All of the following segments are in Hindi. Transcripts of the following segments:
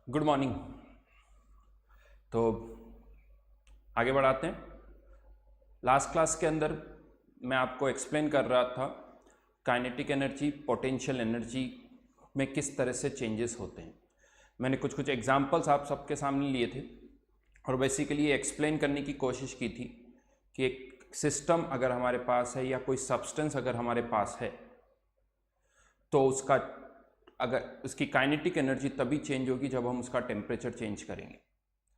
Good morning. तो आगे बढ़ाते हैं। लास्ट क्लास के अंदर मैं आपको एक्सप्लेन कर रहा था काइनेटिक एनर्जी, पोटेंशियल एनर्जी में किस तरह से चेंजेस होते हैं। मैंने कुछ कुछ एग्जांपल्स आप सबके सामने लिए थे और बेसिकली एक्सप्लेन करने की कोशिश की थी कि एक सिस्टम अगर हमारे पास है या कोई सब्सटेंस अगर हमारे पास है तो उसकी काइनेटिक एनर्जी तभी चेंज होगी जब हम उसका टेम्परेचर चेंज करेंगे।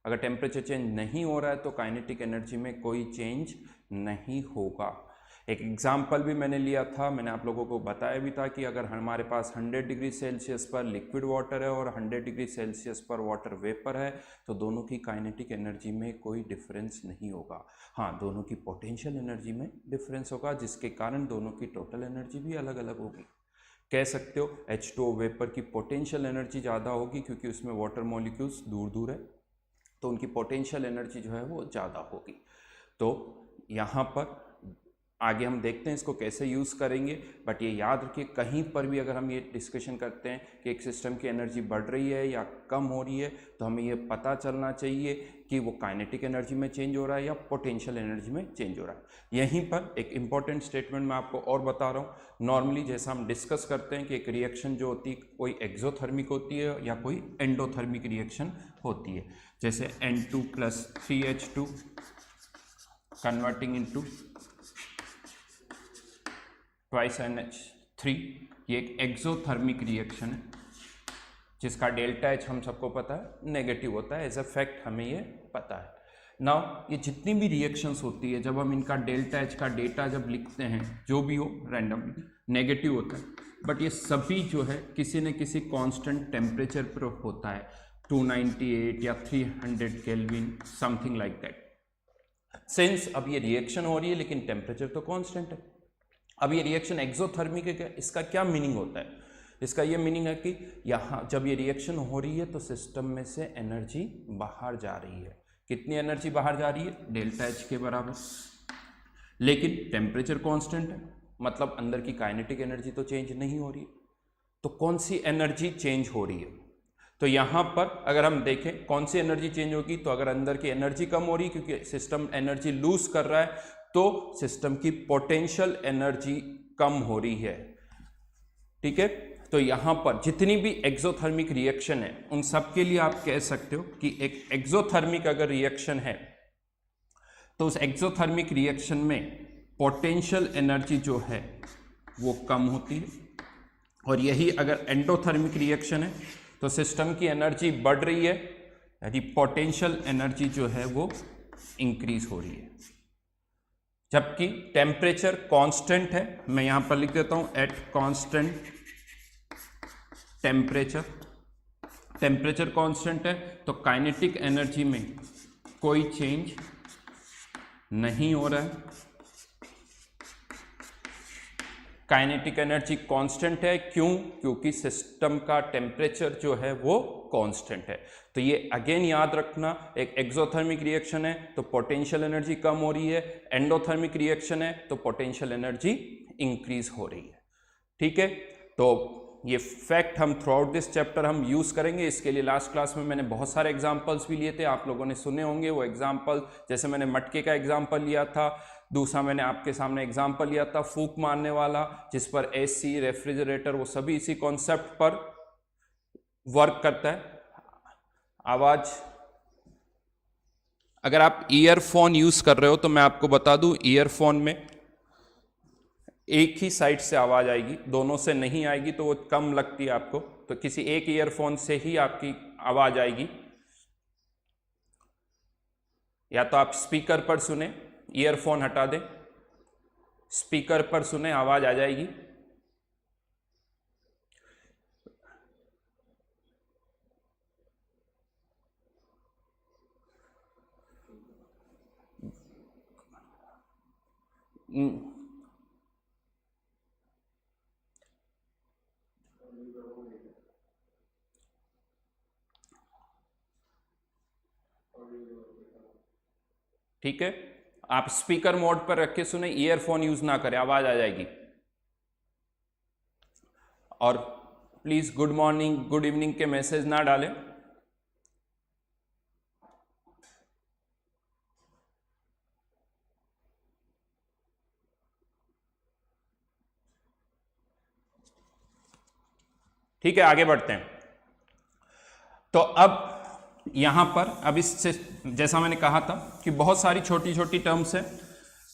अगर टेम्परेचर चेंज नहीं हो रहा है तो काइनेटिक एनर्जी में कोई चेंज नहीं होगा। एक एग्जाम्पल भी मैंने लिया था, मैंने आप लोगों को बताया भी था कि अगर हमारे पास 100 डिग्री सेल्सियस पर लिक्विड वाटर है और 100 डिग्री सेल्सियस पर वाटर वेपर है तो दोनों की काइनेटिक एनर्जी में कोई डिफरेंस नहीं होगा। हाँ, दोनों की पोटेंशियल एनर्जी में डिफरेंस होगा, जिसके कारण दोनों की टोटल एनर्जी भी अलग अलग होगी। कह सकते हो H2O वेपर की पोटेंशियल एनर्जी ज़्यादा होगी क्योंकि उसमें वाटर मॉलिक्यूल्स दूर दूर है, तो उनकी पोटेंशियल एनर्जी जो है वो ज़्यादा होगी। तो यहाँ पर आगे हम देखते हैं इसको कैसे यूज़ करेंगे, बट ये याद रखिए कहीं पर भी अगर हम ये डिस्कशन करते हैं कि एक सिस्टम की एनर्जी बढ़ रही है या कम हो रही है तो हमें ये पता चलना चाहिए कि वो काइनेटिक एनर्जी में चेंज हो रहा है या पोटेंशियल एनर्जी में चेंज हो रहा है। यहीं पर एक इंपॉर्टेंट स्टेटमेंट मैं आपको और बता रहा हूँ। नॉर्मली जैसा हम डिस्कस करते हैं कि एक रिएक्शन जो होती है कोई एक्सोथर्मिक होती है या कोई एंडोथर्मिक रिएक्शन होती है, जैसे N2 + 3H2 converting into twice NH3, ये एक एक्सोथर्मिक रिएक्शन है जिसका डेल्टा H हम सबको पता है नेगेटिव होता है। एज अ फैक्ट हमें ये पता है। नाउ ये जितनी भी रिएक्शंस होती है जब हम इनका डेल्टा H का डेटा जब लिखते हैं जो भी हो रैंडमली नेगेटिव होता है, बट ये सभी जो है किसी न किसी कांस्टेंट टेम्परेचर पर होता है, 298 या 300 kelvin, something like that. Since अब ये रिएक्शन हो रही है लेकिन टेम्परेचर तो कांस्टेंट है। अब ये रिएक्शन एक्सोथर्मिक है, इसका क्या मीनिंग होता है? इसका ये मीनिंग है कि यहाँ जब ये रिएक्शन हो रही है तो सिस्टम में से एनर्जी बाहर जा रही है। कितनी एनर्जी बाहर जा रही है? डेल्टा H के बराबर, लेकिन टेम्परेचर कांस्टेंट है, मतलब अंदर की काइनेटिक एनर्जी तो चेंज नहीं हो रही। तो कौन सी एनर्जी चेंज हो रही है? तो यहाँ पर अगर हम देखें कौन सी एनर्जी चेंज होगी, तो अगर अंदर की एनर्जी कम हो रही क्योंकि सिस्टम एनर्जी लूज कर रहा है तो सिस्टम की पोटेंशियल एनर्जी कम हो रही है। ठीक है, तो यहां पर जितनी भी एक्सोथर्मिक रिएक्शन है उन सब के लिए आप कह सकते हो कि एक एक्सोथर्मिक अगर रिएक्शन है तो उस एक्सोथर्मिक रिएक्शन में पोटेंशियल एनर्जी जो है वो कम होती है, और यही अगर एंडोथर्मिक रिएक्शन है तो सिस्टम की एनर्जी बढ़ रही है, यानी पोटेंशियल एनर्जी जो है वो इंक्रीज हो रही है, जबकि टेम्परेचर कांस्टेंट है। मैं यहां पर लिख देता हूं एट कांस्टेंट टेम्परेचर कांस्टेंट है तो काइनेटिक एनर्जी में कोई चेंज नहीं हो रहा है। काइनेटिक एनर्जी कांस्टेंट है, क्यों? क्योंकि सिस्टम का टेम्परेचर जो है वो कांस्टेंट है। तो ये अगेन याद रखना, एक एक्सोथर्मिक रिएक्शन है तो पोटेंशियल एनर्जी कम हो रही है, एंडोथर्मिक रिएक्शन है तो पोटेंशियल एनर्जी इंक्रीज हो रही है। ठीक है, तो ये फैक्ट हम थ्रू आउट दिस चैप्टर हम यूज करेंगे। इसके लिए लास्ट क्लास में मैंने बहुत सारे एग्जांपल्स भी लिए थे, आप लोगों ने सुने होंगे वो एग्जांपल। जैसे मैंने मटके का एग्जांपल लिया था, दूसरा मैंने आपके सामने एग्जांपल लिया था फूंक मारने वाला, जिस पर AC, रेफ्रिजरेटर, वो सभी इसी कॉन्सेप्ट पर वर्क करता है। आवाज, अगर आप ईयरफोन यूज कर रहे हो तो मैं आपको बता दूं ईयरफोन में एक ही साइड से आवाज आएगी, दोनों से नहीं आएगी तो वो कम लगती है आपको, तो किसी एक ईयरफोन से ही आपकी आवाज आएगी। या तो आप स्पीकर पर सुने, ईयरफोन हटा दें, स्पीकर पर सुने, आवाज आ जाएगी। ठीक है, आप स्पीकर मोड पर रख के सुने, ईयरफोन यूज ना करें, आवाज आ जाएगी। और please good morning, good evening के मैसेज ना डालें, ठीक है, आगे बढ़ते हैं। तो अब यहां पर अब इससे जैसा मैंने कहा था कि बहुत सारी छोटी छोटी टर्म्स हैं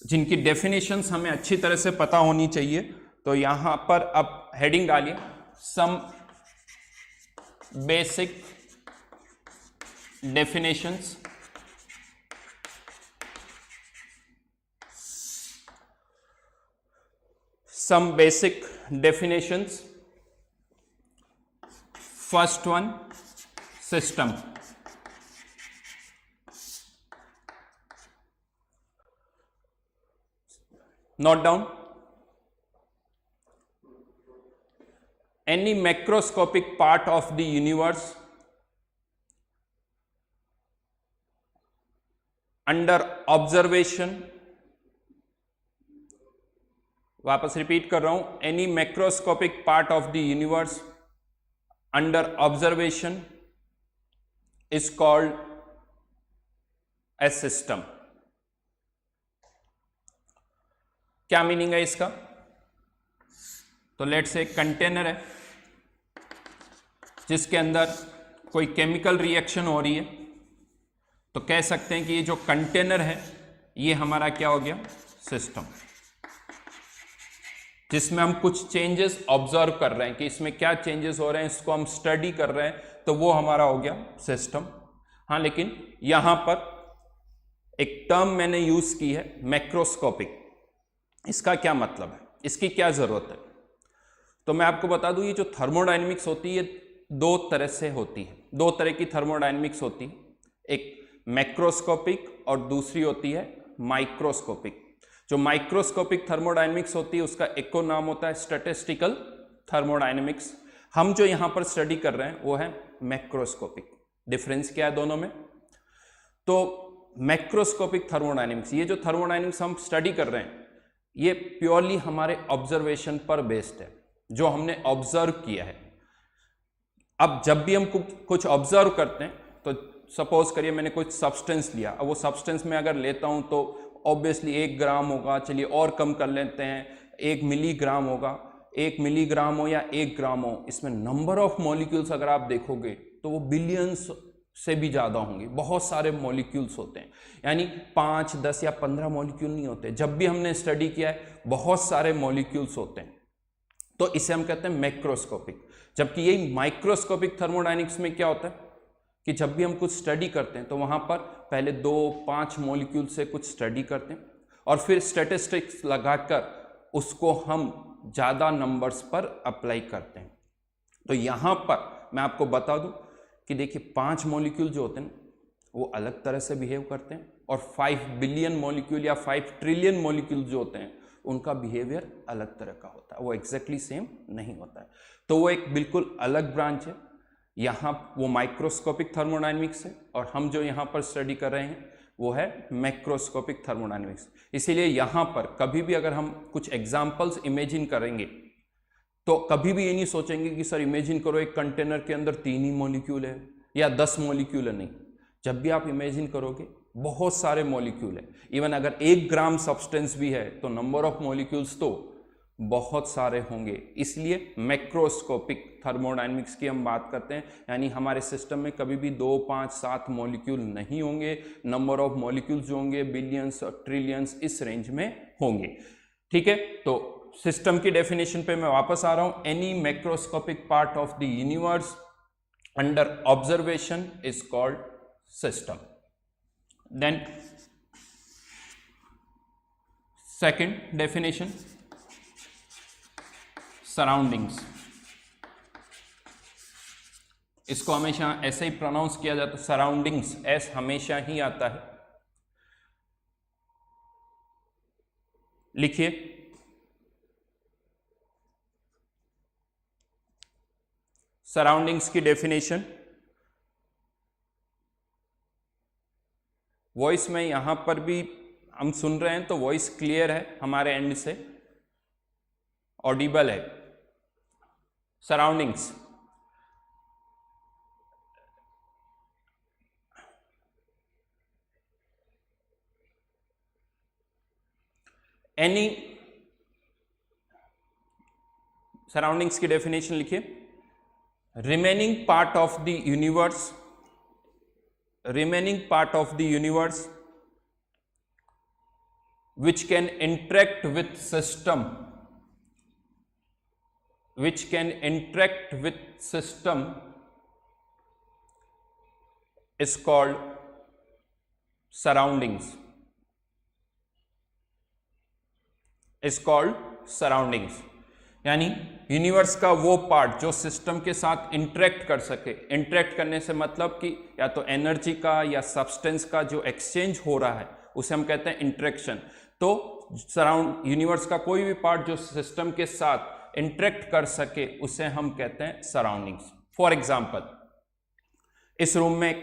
जिनकी डेफिनेशंस हमें अच्छी तरह से पता होनी चाहिए। तो यहां पर अब हेडिंग डालिए, some basic definitions. Some basic definitions. First one, system. Note down, any macroscopic part of the universe under observation, वापस रिपीट कर रहा हूं, any macroscopic part of the universe under observation is called a system। क्या मीनिंग है इसका? तो लेट्स से कंटेनर है जिसके अंदर कोई केमिकल रिएक्शन हो रही है, तो कह सकते हैं कि ये जो कंटेनर है ये हमारा क्या हो गया? सिस्टम, जिसमें हम कुछ चेंजेस ऑब्जर्व कर रहे हैं कि इसमें क्या चेंजेस हो रहे हैं, इसको हम स्टडी कर रहे हैं, तो वो हमारा हो गया सिस्टम। हाँ, लेकिन यहां पर एक टर्म मैंने यूज की है, मैक्रोस्कोपिक। इसका क्या मतलब है, इसकी क्या जरूरत है? तो मैं आपको बता दूं, ये जो थर्मोडायनेमिक्स होती है दो तरह से होती है, दो तरह की थर्मोडायनेमिक्स होती है, एक मैक्रोस्कोपिक और दूसरी होती है माइक्रोस्कोपिक। जो माइक्रोस्कोपिक थर्मोडायनेमिक्स होती है उसका एक और नाम होता है स्टैटिस्टिकल थर्मोडायनेमिक्स। हम जो यहां पर स्टडी कर रहे हैं वो है मैक्रोस्कोपिक। डिफरेंस क्या है दोनों में? तो मैक्रोस्कोपिक थर्मोडायनेमिक्स, ये जो थर्मोडायनेमिक्स हम स्टडी कर रहे हैं ये प्योरली हमारे ऑब्जर्वेशन पर बेस्ड है, जो हमने ऑब्जर्व किया है। अब जब भी हम कुछ ऑब्जर्व करते हैं, तो सपोज करिए मैंने कुछ सब्सटेंस लिया, अब वो सब्सटेंस में अगर लेता हूं तो ऑब्वियसली 1 ग्राम होगा, चलिए और कम कर लेते हैं, 1 मिलीग्राम होगा। 1 मिलीग्राम हो या 1 ग्राम हो, इसमें नंबर ऑफ मॉलिक्यूल्स अगर आप देखोगे तो वो बिलियंस से भी ज्यादा होंगे, बहुत सारे मॉलिक्यूल्स होते हैं, यानी 5, 10 या 15 मॉलिक्यूल नहीं होते। जब भी हमने स्टडी किया है बहुत सारे मॉलिक्यूल्स होते हैं, तो इसे हम कहते हैं मैक्रोस्कोपिक। जबकि यही माइक्रोस्कोपिक थर्मोडायनेमिक्स में क्या होता है कि जब भी हम कुछ स्टडी करते हैं तो वहां पर पहले 2-5 मॉलिक्यूल से कुछ स्टडी करते हैं और फिर स्टैटिस्टिक्स लगाकर उसको हम ज्यादा नंबर्स पर अप्लाई करते हैं। तो यहां पर मैं आपको बता दूं कि देखिए 5 मॉलिक्यूल जो होते हैं वो अलग तरह से बिहेव करते हैं, और 5 बिलियन मॉलिक्यूल या 5 ट्रिलियन मॉलिक्यूल जो होते हैं उनका बिहेवियर अलग तरह का होता है, वो एग्जैक्टली सेम नहीं होता है। तो वो एक बिल्कुल अलग ब्रांच है। यहाँ वो माइक्रोस्कोपिक थर्मोडायनेमिक्स है, और हम जो यहाँ पर स्टडी कर रहे हैं वो है मैक्रोस्कोपिक थर्मोडायनेमिक्स। इसीलिए यहाँ पर कभी भी अगर हम कुछ एग्जाम्पल्स इमेजिन करेंगे तो कभी भी ये नहीं सोचेंगे कि सर इमेजिन करो एक कंटेनर के अंदर 3 ही मॉलिक्यूल है या 10 मॉलिक्यूल है। नहीं, जब भी आप इमेजिन करोगे बहुत सारे मॉलिक्यूल है। इवन अगर 1 ग्राम सब्सटेंस भी है तो नंबर ऑफ मॉलिक्यूल्स तो बहुत सारे होंगे। इसलिए मैक्रोस्कोपिक थर्मोडायनेमिक्स की हम बात करते हैं, यानी हमारे सिस्टम में कभी भी 2, 5, 7 मॉलिक्यूल नहीं होंगे। नंबर ऑफ मॉलिक्यूल्स जो होंगे बिलियंस और ट्रिलियंस इस रेंज में होंगे। ठीक है, तो सिस्टम की डेफिनेशन पे मैं वापस आ रहा हूं। Any macroscopic part of the universe under observation is called system. Then second definition, surroundings. इसको हमेशा ऐसे ही प्रोनाउंस किया जाता है, सराउंडिंग्स, एस हमेशा ही आता है। लिखिए, सराउंडिंग्स की डेफिनेशन। वॉइस में यहां पर भी हम सुन रहे हैं तो वॉइस क्लियर है हमारे एंड से, ऑडिबल है। सराउंडिंग्स, सराउंडिंग्स की डेफिनेशन लिखिए। remaining part of the universe which can interact with system is called surroundings. यानी यूनिवर्स का वो पार्ट जो सिस्टम के साथ इंटरेक्ट कर सके। इंटरेक्ट करने से मतलब कि या तो एनर्जी का या सब्सटेंस का जो एक्सचेंज हो रहा है उसे हम कहते हैं इंटरेक्शन। तो यूनिवर्स का कोई भी पार्ट जो सिस्टम के साथ इंटरेक्ट कर सके उसे हम कहते हैं सराउंडिंग्स। फॉर एग्जाम्पल, इस रूम में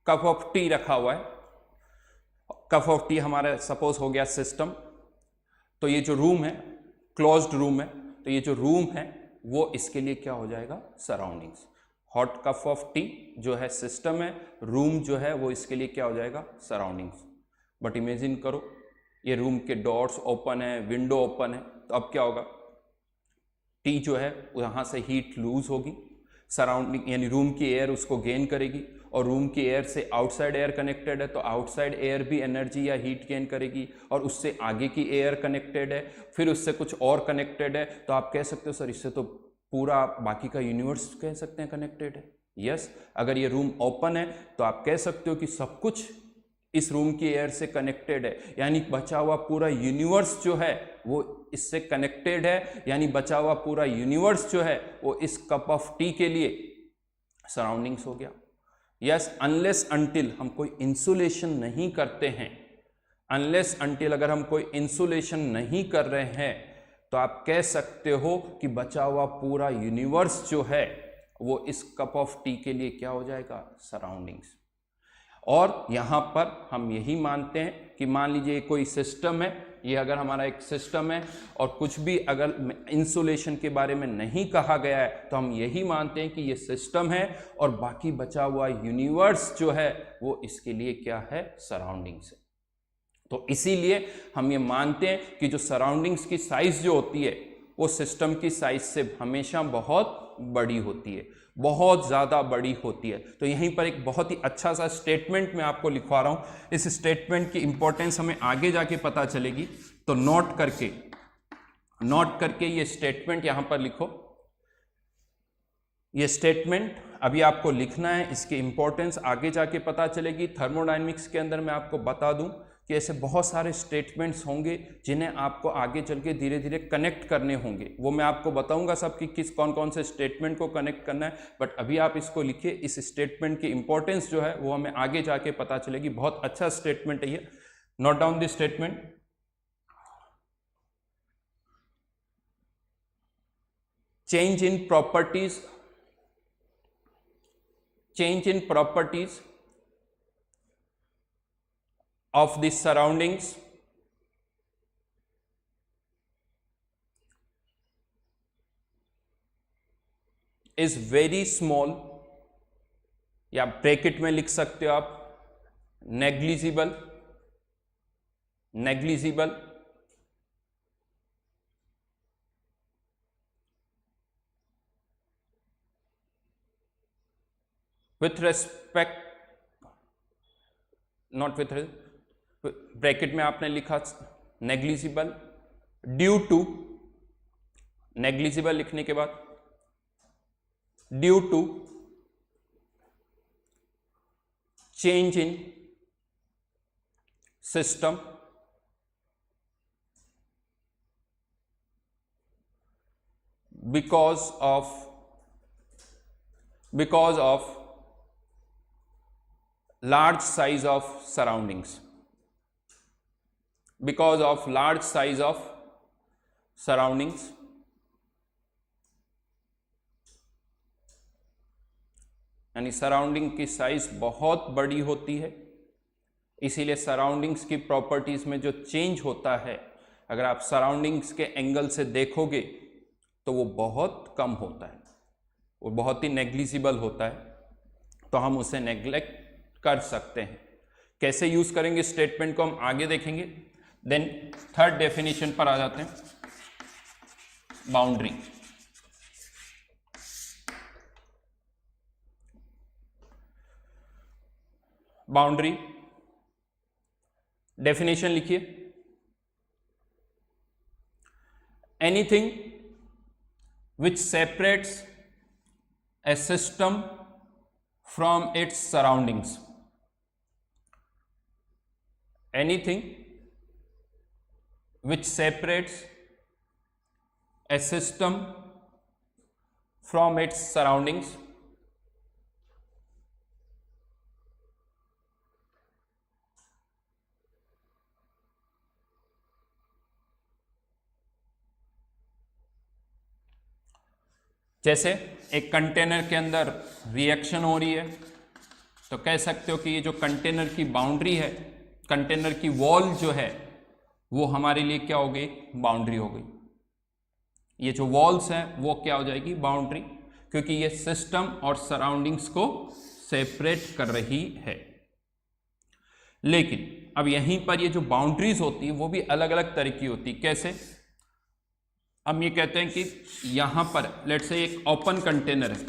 कप ऑफ टी रखा हुआ है। कप ऑफ टी हमारा सपोज हो गया सिस्टम। तो ये जो रूम है क्लोज्ड रूम है, तो ये जो रूम है वो इसके लिए क्या हो जाएगा? Surroundings. Hot cup of T जो है सिस्टम है, रूम जो है वो इसके लिए क्या हो जाएगा? सराउंडिंग्स। बट इमेजिन करो ये रूम के डोर्स ओपन है, विंडो ओपन है, तो अब क्या होगा? टी जो है वहां से हीट लूज होगी, सराउंडिंग यानी रूम की एयर उसको गेन करेगी, और रूम की एयर से आउटसाइड एयर कनेक्टेड है तो आउटसाइड एयर भी एनर्जी या हीट गेन करेगी, और उससे आगे की एयर कनेक्टेड है, फिर उससे कुछ और कनेक्टेड है। तो आप कह सकते हो सर इससे तो पूरा बाकी का यूनिवर्स कह सकते हैं कनेक्टेड है। यस, अगर ये रूम ओपन है तो आप कह सकते हो कि सब कुछ इस रूम की एयर से कनेक्टेड है, यानी बचा हुआ पूरा यूनिवर्स जो है वो इससे कनेक्टेड है, यानी बचा हुआ पूरा यूनिवर्स जो है वो इस कप ऑफ टी के लिए सराउंडिंग्स हो गया। यस, अनलेस अनटिल हम कोई इंसुलेशन नहीं करते हैं, अनलेस अनटिल अगर हम कोई इंसुलेशन नहीं कर रहे हैं तो आप कह सकते हो कि बचा हुआ पूरा यूनिवर्स जो है वो इस कप ऑफ टी के लिए क्या हो जाएगा? सराउंडिंग्स। और यहाँ पर हम यही मानते हैं कि मान लीजिए कोई सिस्टम है, ये अगर हमारा एक सिस्टम है और कुछ भी अगर इंसुलेशन के बारे में नहीं कहा गया है तो हम यही मानते हैं कि ये सिस्टम है और बाकी बचा हुआ यूनिवर्स जो है वो इसके लिए क्या है? सराउंडिंग्स है। तो इसीलिए हम ये मानते हैं कि जो सराउंडिंग्स की साइज जो होती है वो सिस्टम की साइज से हमेशा बहुत बड़ी होती है, बहुत ज़्यादा बड़ी होती है। तो यहीं पर एक बहुत ही अच्छा सा स्टेटमेंट मैं आपको लिखवा रहा हूँ। इस स्टेटमेंट की इंपॉर्टेंस हमें आगे जाके पता चलेगी, तो नोट करके ये स्टेटमेंट यहाँ पर लिखो। ये स्टेटमेंट अभी आपको लिखना है, इसकी इंपॉर्टेंस आगे जाके पता चलेगी। थर्मोडायनेमिक्स के अंदर मैं आपको बता दूं कि ऐसे बहुत सारे स्टेटमेंट्स होंगे जिन्हें आपको आगे चल के धीरे धीरे कनेक्ट करने होंगे। वो मैं आपको बताऊंगा सब कि किस कौन कौन से स्टेटमेंट को कनेक्ट करना है, बट अभी आप इसको लिखिए। इस स्टेटमेंट की इंपॉर्टेंस जो है वो हमें आगे जाके पता चलेगी। बहुत अच्छा स्टेटमेंट है ये। Note down this statement. Change in properties of the surroundings is very small, या ब्रैकेट में लिख सकते हो आप negligible, with respect, not with, bracket में आपने लिखा नेग्लिजिबल, ड्यू टू, नेग्लिजिबल लिखने के बाद due to change in system, because of large size of surroundings, because of large size of surroundings, यानी सराउंडिंग की साइज बहुत बड़ी होती है, इसीलिए सराउंडिंग्स की प्रॉपर्टीज में जो चेंज होता है अगर आप सराउंडिंग्स के एंगल से देखोगे तो वो बहुत कम होता है, वो बहुत ही नेग्लिजिबल होता है। तो हम उसे नेग्लेक्ट कर सकते हैं। कैसे यूज करेंगे स्टेटमेंट को हम आगे देखेंगे। देन थर्ड डेफिनेशन पर आ जाते हैं, बाउंड्री। बाउंड्री, डेफिनेशन लिखिए, anything which separates A system from its surroundings, anything which separates a system from its surroundings, जैसे एक कंटेनर के अंदर रिएक्शन हो रही है तो कह सकते हो कि ये जो कंटेनर की बाउंड्री है, कंटेनर की वॉल जो है वो हमारे लिए क्या हो गई, बाउंड्री हो गई। ये जो वॉल्स हैं वो क्या हो जाएगी, बाउंड्री, क्योंकि ये सिस्टम और सराउंडिंग्स को सेपरेट कर रही है। लेकिन अब यहीं पर ये जो बाउंड्रीज होती है वो भी अलग अलग तरह की होती है। कैसे, हम ये कहते हैं कि यहां पर लेट्स से एक ओपन कंटेनर है,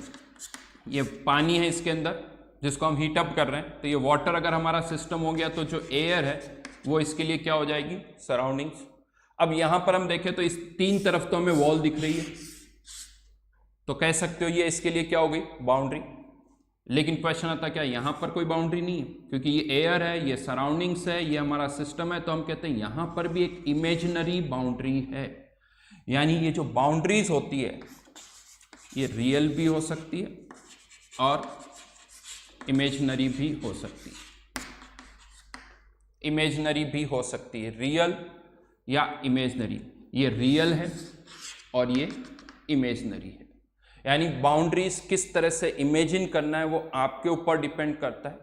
ये पानी है इसके अंदर जिसको हम हीट अप कर रहे हैं, तो ये वाटर अगर हमारा सिस्टम हो गया तो जो एयर है वो इसके लिए क्या हो जाएगी, सराउंडिंग्स। अब यहां पर हम देखें तो इस तीन तरफ तो हमें वॉल दिख रही है, तो कह सकते हो ये इसके लिए क्या हो गई, बाउंड्री। लेकिन क्वेश्चन आता क्या, यहां पर कोई बाउंड्री नहीं है, क्योंकि ये एयर है, ये सराउंडिंग्स है, ये हमारा सिस्टम है, तो हम कहते हैं यहां पर भी एक इमेजिनरी बाउंड्री है। यानी ये जो बाउंड्रीज होती है ये रियल भी हो सकती है और इमेजिनरी भी हो सकती है, इमेजिनरी भी हो सकती है, रियल या इमेजिनरी। ये रियल है और ये इमेजिनरी है। यानी बाउंड्रीज किस तरह से इमेजिन करना है वो आपके ऊपर डिपेंड करता है।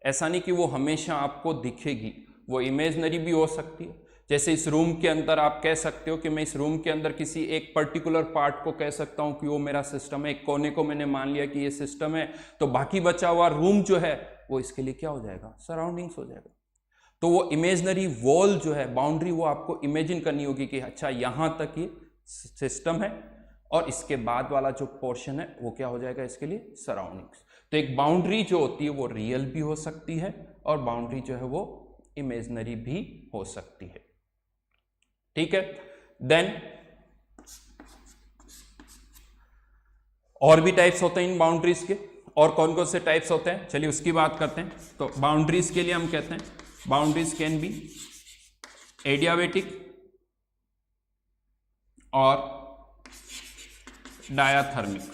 ऐसा नहीं कि वो हमेशा आपको दिखेगी, वो इमेजिनरी भी हो सकती है। जैसे इस रूम के अंदर आप कह सकते हो कि मैं इस रूम के अंदर किसी एक पर्टिकुलर पार्ट को कह सकता हूं कि वो मेरा सिस्टम है, एक कोने को मैंने मान लिया कि ये सिस्टम है, तो बाकी बचा हुआ रूम जो है वो इसके लिए क्या हो जाएगा, सराउंडिंग्स हो जाएगा। तो वो इमेजिनरी वॉल जो है, बाउंड्री, वो आपको इमेजिन करनी होगी कि अच्छा यहां तक ये सिस्टम है और इसके बाद वाला जो पोर्शन है वो क्या हो जाएगा, इसके लिए सराउंडिंग्स। तो एक बाउंड्री जो होती है वो रियल भी हो सकती है और बाउंड्री जो है वो इमेजिनरी भी हो सकती है। ठीक है, देन और भी टाइप्स होते हैं इन बाउंड्रीज के, और कौन कौन से टाइप्स होते हैं चलिए उसकी बात करते हैं। तो बाउंड्रीज के लिए हम कहते हैं बाउंड्रीज कैन बी एडियाबेटिक और डायाथर्मिक,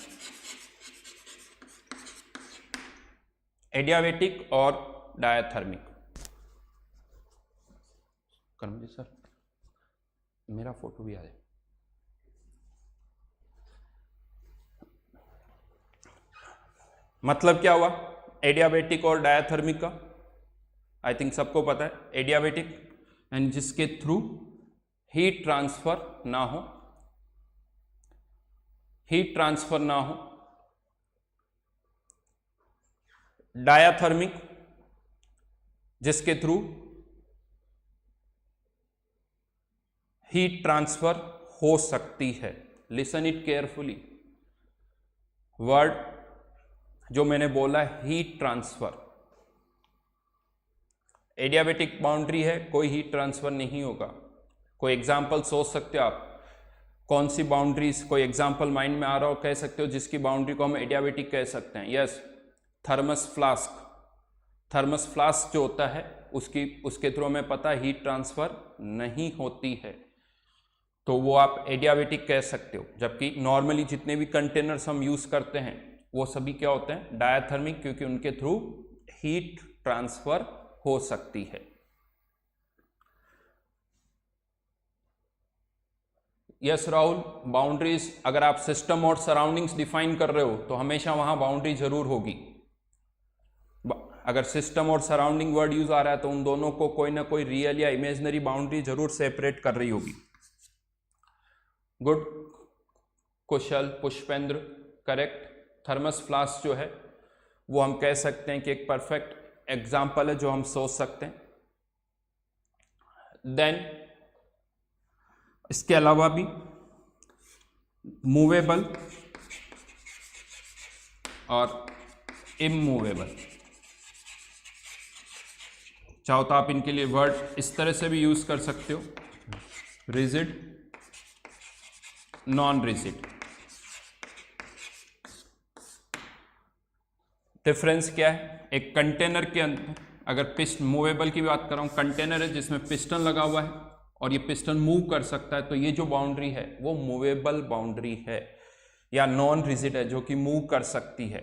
एडियाबेटिक और डायाथर्मिक। कर्मजी सर मेरा फोटो भी आ जाए। मतलब क्या हुआ एडियाबेटिक और डायाथर्मिक का, आई थिंक सबको पता है। एडियाबेटिक यानी जिसके थ्रू हीट ट्रांसफर ना हो, हीट ट्रांसफर ना हो। डायाथर्मिक जिसके थ्रू हीट ट्रांसफर हो सकती है। लिसन इट केयरफुली, वर्ड जो मैंने बोला हीट ट्रांसफर। एडियाबेटिक बाउंड्री है, कोई हीट ट्रांसफर नहीं होगा। कोई एग्जाम्पल सोच सकते हो आप, कौन सी बाउंड्रीज, कोई एग्जाम्पल माइंड में आ रहा हो, कह सकते हो जिसकी बाउंड्री को हम एडियाबेटिक कह सकते हैं। Yes, thermos flask. Thermos flask जो होता है उसके थ्रू हमें पता है हीट ट्रांसफर नहीं होती है, तो वो आप एडियाबेटिक कह सकते हो। जबकि नॉर्मली जितने भी कंटेनर्स हम यूज करते हैं वो सभी क्या होते हैं, डायाथर्मिक, क्योंकि उनके थ्रू हीट ट्रांसफर हो सकती है। यस राहुल, बाउंड्रीज अगर आप सिस्टम और सराउंडिंग्स डिफाइन कर रहे हो तो हमेशा वहां बाउंड्री जरूर होगी। अगर सिस्टम और सराउंडिंग वर्ड यूज आ रहा है तो उन दोनों को कोई ना कोई रियल या इमेजिनरी बाउंड्री जरूर सेपरेट कर रही होगी। गुड कुशल, पुष्पेंद्र, करेक्ट। थर्मस फ्लास्क जो है वो हम कह सकते हैं कि एक परफेक्ट एग्जाम्पल है जो हम सोच सकते हैं। देन इसके अलावा भी मूवेबल और इमूवेबल, चाहो तो आप इनके लिए वर्ड इस तरह से भी यूज कर सकते हो, रिजिड, नॉन रिजिड। डिफरेंस क्या है? एक कंटेनर के अंदर अगर पिस्टन, मूवेबल की बात कर रहा हूं, कंटेनर है जिसमें पिस्टन लगा हुआ है और ये पिस्टन मूव कर सकता है, तो ये जो बाउंड्री है वो मूवेबल बाउंड्री है या नॉन रिजिड है, जो कि मूव कर सकती है।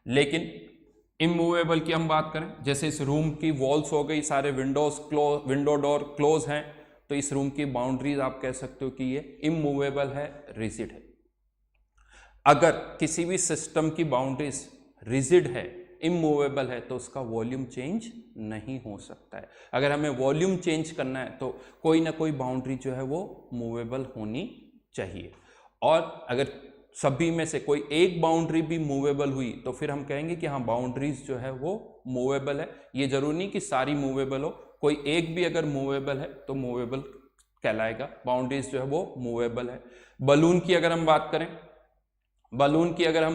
लेकिन इमूवेबल की हम बात करें, जैसे इस रूम की वॉल्स हो गई, सारे विंडो डोर क्लोज हैं, तो इस रूम की बाउंड्रीज आप कह सकते हो कि ये इमूवेबल है, रिजिड है। अगर किसी भी सिस्टम की बाउंड्रीज रिजिड है, इमूवेबल है, तो उसका वॉल्यूम चेंज नहीं हो सकता है। अगर हमें वॉल्यूम चेंज करना है तो कोई ना कोई बाउंड्री जो है वो मूवेबल होनी चाहिए। और अगर सभी में से कोई एक बाउंड्री भी मूवेबल हुई तो फिर हम कहेंगे कि हाँ, बाउंड्रीज जो है वो मूवेबल है। ये जरूरी नहीं कि सारी मूवेबल हो, कोई एक भी अगर मूवेबल है तो मूवेबल कहलाएगा, बाउंड्रीज जो है वो मूवेबल है। बलून की अगर हम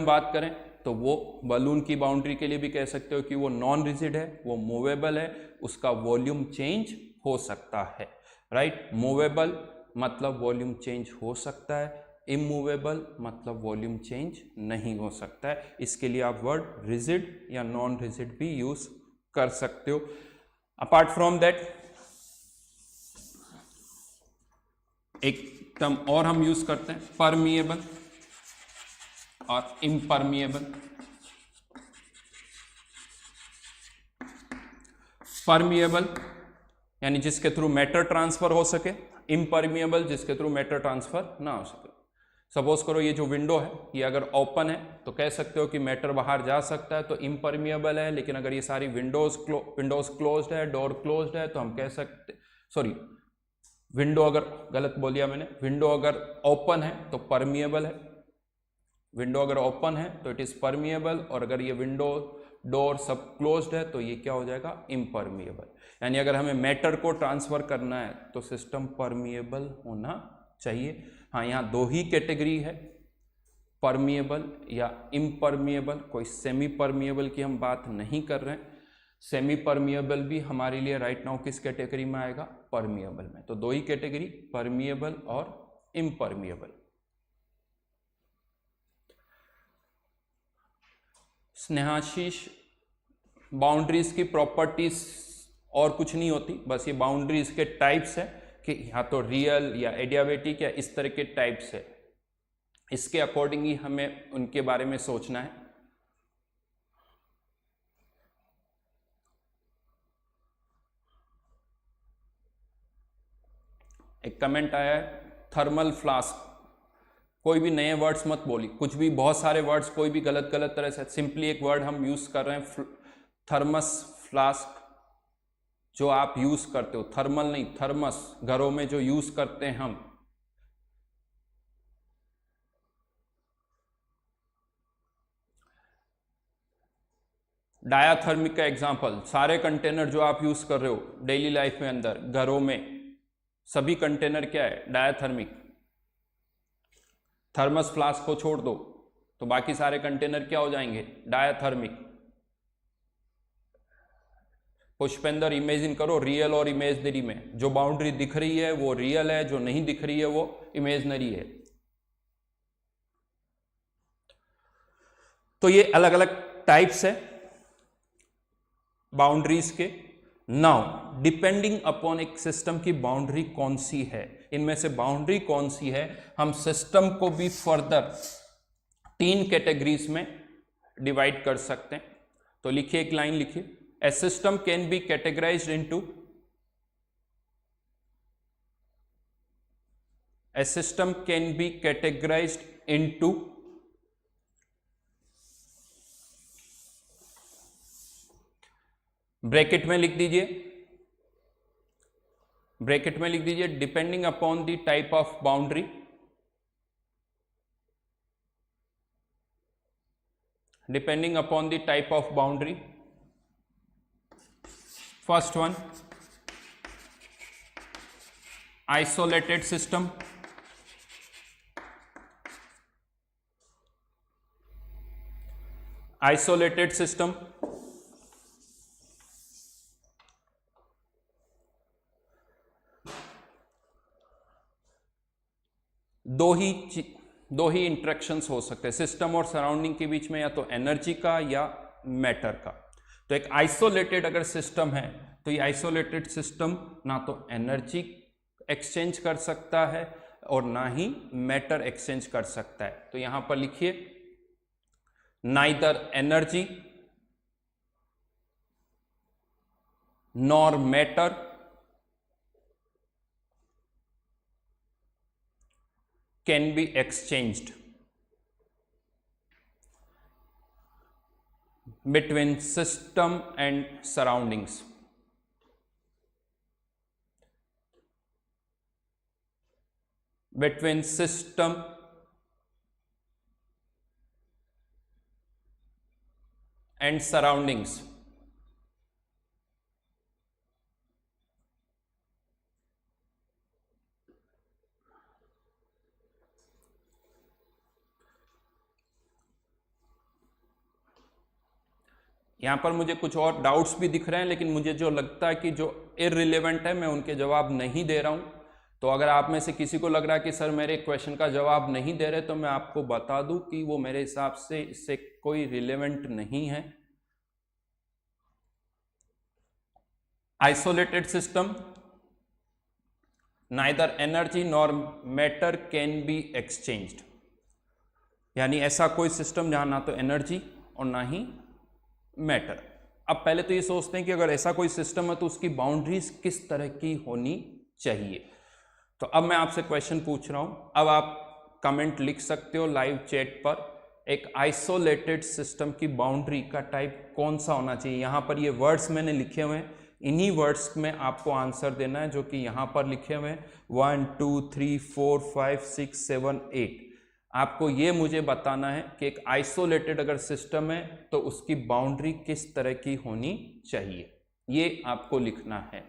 बात करें, तो वो बलून की बाउंड्री के लिए भी कह सकते हो कि वो नॉन रिजिड है, वो मूवेबल है, उसका वॉल्यूम चेंज हो सकता है, राइट। मूवेबल मतलब वॉल्यूम चेंज हो सकता है, इमूवेबल मतलब वॉल्यूम चेंज नहीं हो सकता है। इसके लिए आप वर्ड रिजिड या नॉन रिजिड भी यूज कर सकते हो। अपार्ट फ्रॉम दैट एक टर्म और हम यूज करते हैं, परमिएबल और इम्परमिएबल। परमिएबल यानी जिसके थ्रू मैटर ट्रांसफर हो सके, इम्परमिएबल जिसके थ्रू मैटर ट्रांसफर ना हो सके। सपोज करो ये जो विंडो है ये अगर ओपन है तो कह सकते हो कि मैटर बाहर जा सकता है, तो इम्परमिएबल है। लेकिन अगर ये सारी विंडोज क्लोज्ड है, डोर क्लोज्ड है, तो हम कह सकते, सॉरी, विंडो अगर, गलत बोलिया मैंने, विंडो अगर ओपन है तो परमिएबल है, विंडो अगर ओपन है तो इट इज परमिएबल, और अगर ये विंडो डोर सब क्लोज्ड है तो ये क्या हो जाएगा, इम्परमिएबल। यानी अगर हमें मैटर को ट्रांसफर करना है तो सिस्टम परमिएबल होना चाहिए। हाँ, यहाँ दो ही कैटेगरी है, परमिएबल या इम्परमिएबल, कोई सेमी परमिएबल की हम बात नहीं कर रहे हैं। सेमी परमिएबल भी हमारे लिए राइट नाउ किस कैटेगरी में आएगा, परमिएबल में। तो दो ही कैटेगरी, परमिएबल और इम्परमिएबल। स्नेहाशीष, बाउंड्रीज की प्रॉपर्टीज और कुछ नहीं होती, बस ये बाउंड्रीज के टाइप्स है कि या तो रियल या एडियाबेटिक या इस तरह के टाइप्स है, इसके अकॉर्डिंग ही हमें उनके बारे में सोचना है। एक कमेंट आया है, थर्मल फ्लास्क। कोई भी नए वर्ड्स मत बोली, कुछ भी, बहुत सारे वर्ड्स कोई भी गलत तरह से, सिंपली एक वर्ड हम यूज कर रहे हैं, थर्मस फ्लास्क, जो आप यूज करते हो, थर्मल नहीं, थर्मस, घरों में जो यूज करते हैं हम। डायाथर्मिक का एग्जांपल, सारे कंटेनर जो आप यूज कर रहे हो डेली लाइफ में, अंदर घरों में, सभी कंटेनर क्या है, डायाथर्मिक। थर्मस फ्लास्क को छोड़ दो तो बाकी सारे कंटेनर क्या हो जाएंगे, डायाथर्मिक। पुष्पेंद्र, इमेजिन करो रियल और इमेजनरी में, जो बाउंड्री दिख रही है वो रियल है, जो नहीं दिख रही है वो इमेजनरी है। तो ये अलग अलग टाइप्स है बाउंड्रीज के। नाउ डिपेंडिंग अपॉन एक सिस्टम की बाउंड्री कौन सी है, इनमें से बाउंड्री कौन सी है, हम सिस्टम को भी फर्दर 3 कैटेगरीज में डिवाइड कर सकते हैं। तो लिखिए, एक लाइन लिखिए, a system can be categorized into, a system can be categorized into bracket में लिख दीजिए, ब्रैकेट में लिख दीजिए, depending upon the type of boundary, depending upon the type of boundary. First one, isolated system, isolated system. दो ही इंटरेक्शंस हो सकते हैं सिस्टम और सराउंडिंग के बीच में, या तो एनर्जी का या मैटर का। तो एक आइसोलेटेड अगर सिस्टम है तो ये आइसोलेटेड सिस्टम ना तो एनर्जी एक्सचेंज कर सकता है और ना ही मैटर एक्सचेंज कर सकता है। तो यहां पर लिखिए neither energy nor matter can be exchanged between system and surroundings. Between system and surroundings. यहाँ पर मुझे कुछ और डाउट्स भी दिख रहे हैं, लेकिन मुझे जो लगता है कि जो इररिलेवेंट है मैं उनके जवाब नहीं दे रहा हूँ। तो अगर आप में से किसी को लग रहा है कि सर मेरे क्वेश्चन का जवाब नहीं दे रहे, तो मैं आपको बता दूं कि वो मेरे हिसाब से इससे कोई रिलेवेंट नहीं है। Isolated system neither energy nor matter can be exchanged, यानी ऐसा कोई सिस्टम जहां ना तो एनर्जी और ना ही मैटर। अब पहले तो ये सोचते हैं कि अगर ऐसा कोई सिस्टम है तो उसकी बाउंड्रीज किस तरह की होनी चाहिए। तो अब मैं आपसे क्वेश्चन पूछ रहा हूं, अब आप कमेंट लिख सकते हो लाइव चैट पर, एक आइसोलेटेड सिस्टम की बाउंड्री का टाइप कौन सा होना चाहिए। यहां पर ये वर्ड्स मैंने लिखे हुए हैं, इन्हीं वर्ड्स में आपको आंसर देना है जो कि यहां पर लिखे हुए हैं 1 2 3 4 5 6 7 8। आपको ये मुझे बताना है कि एक आइसोलेटेड अगर सिस्टम है तो उसकी बाउंड्री किस तरह की होनी चाहिए, ये आपको लिखना है।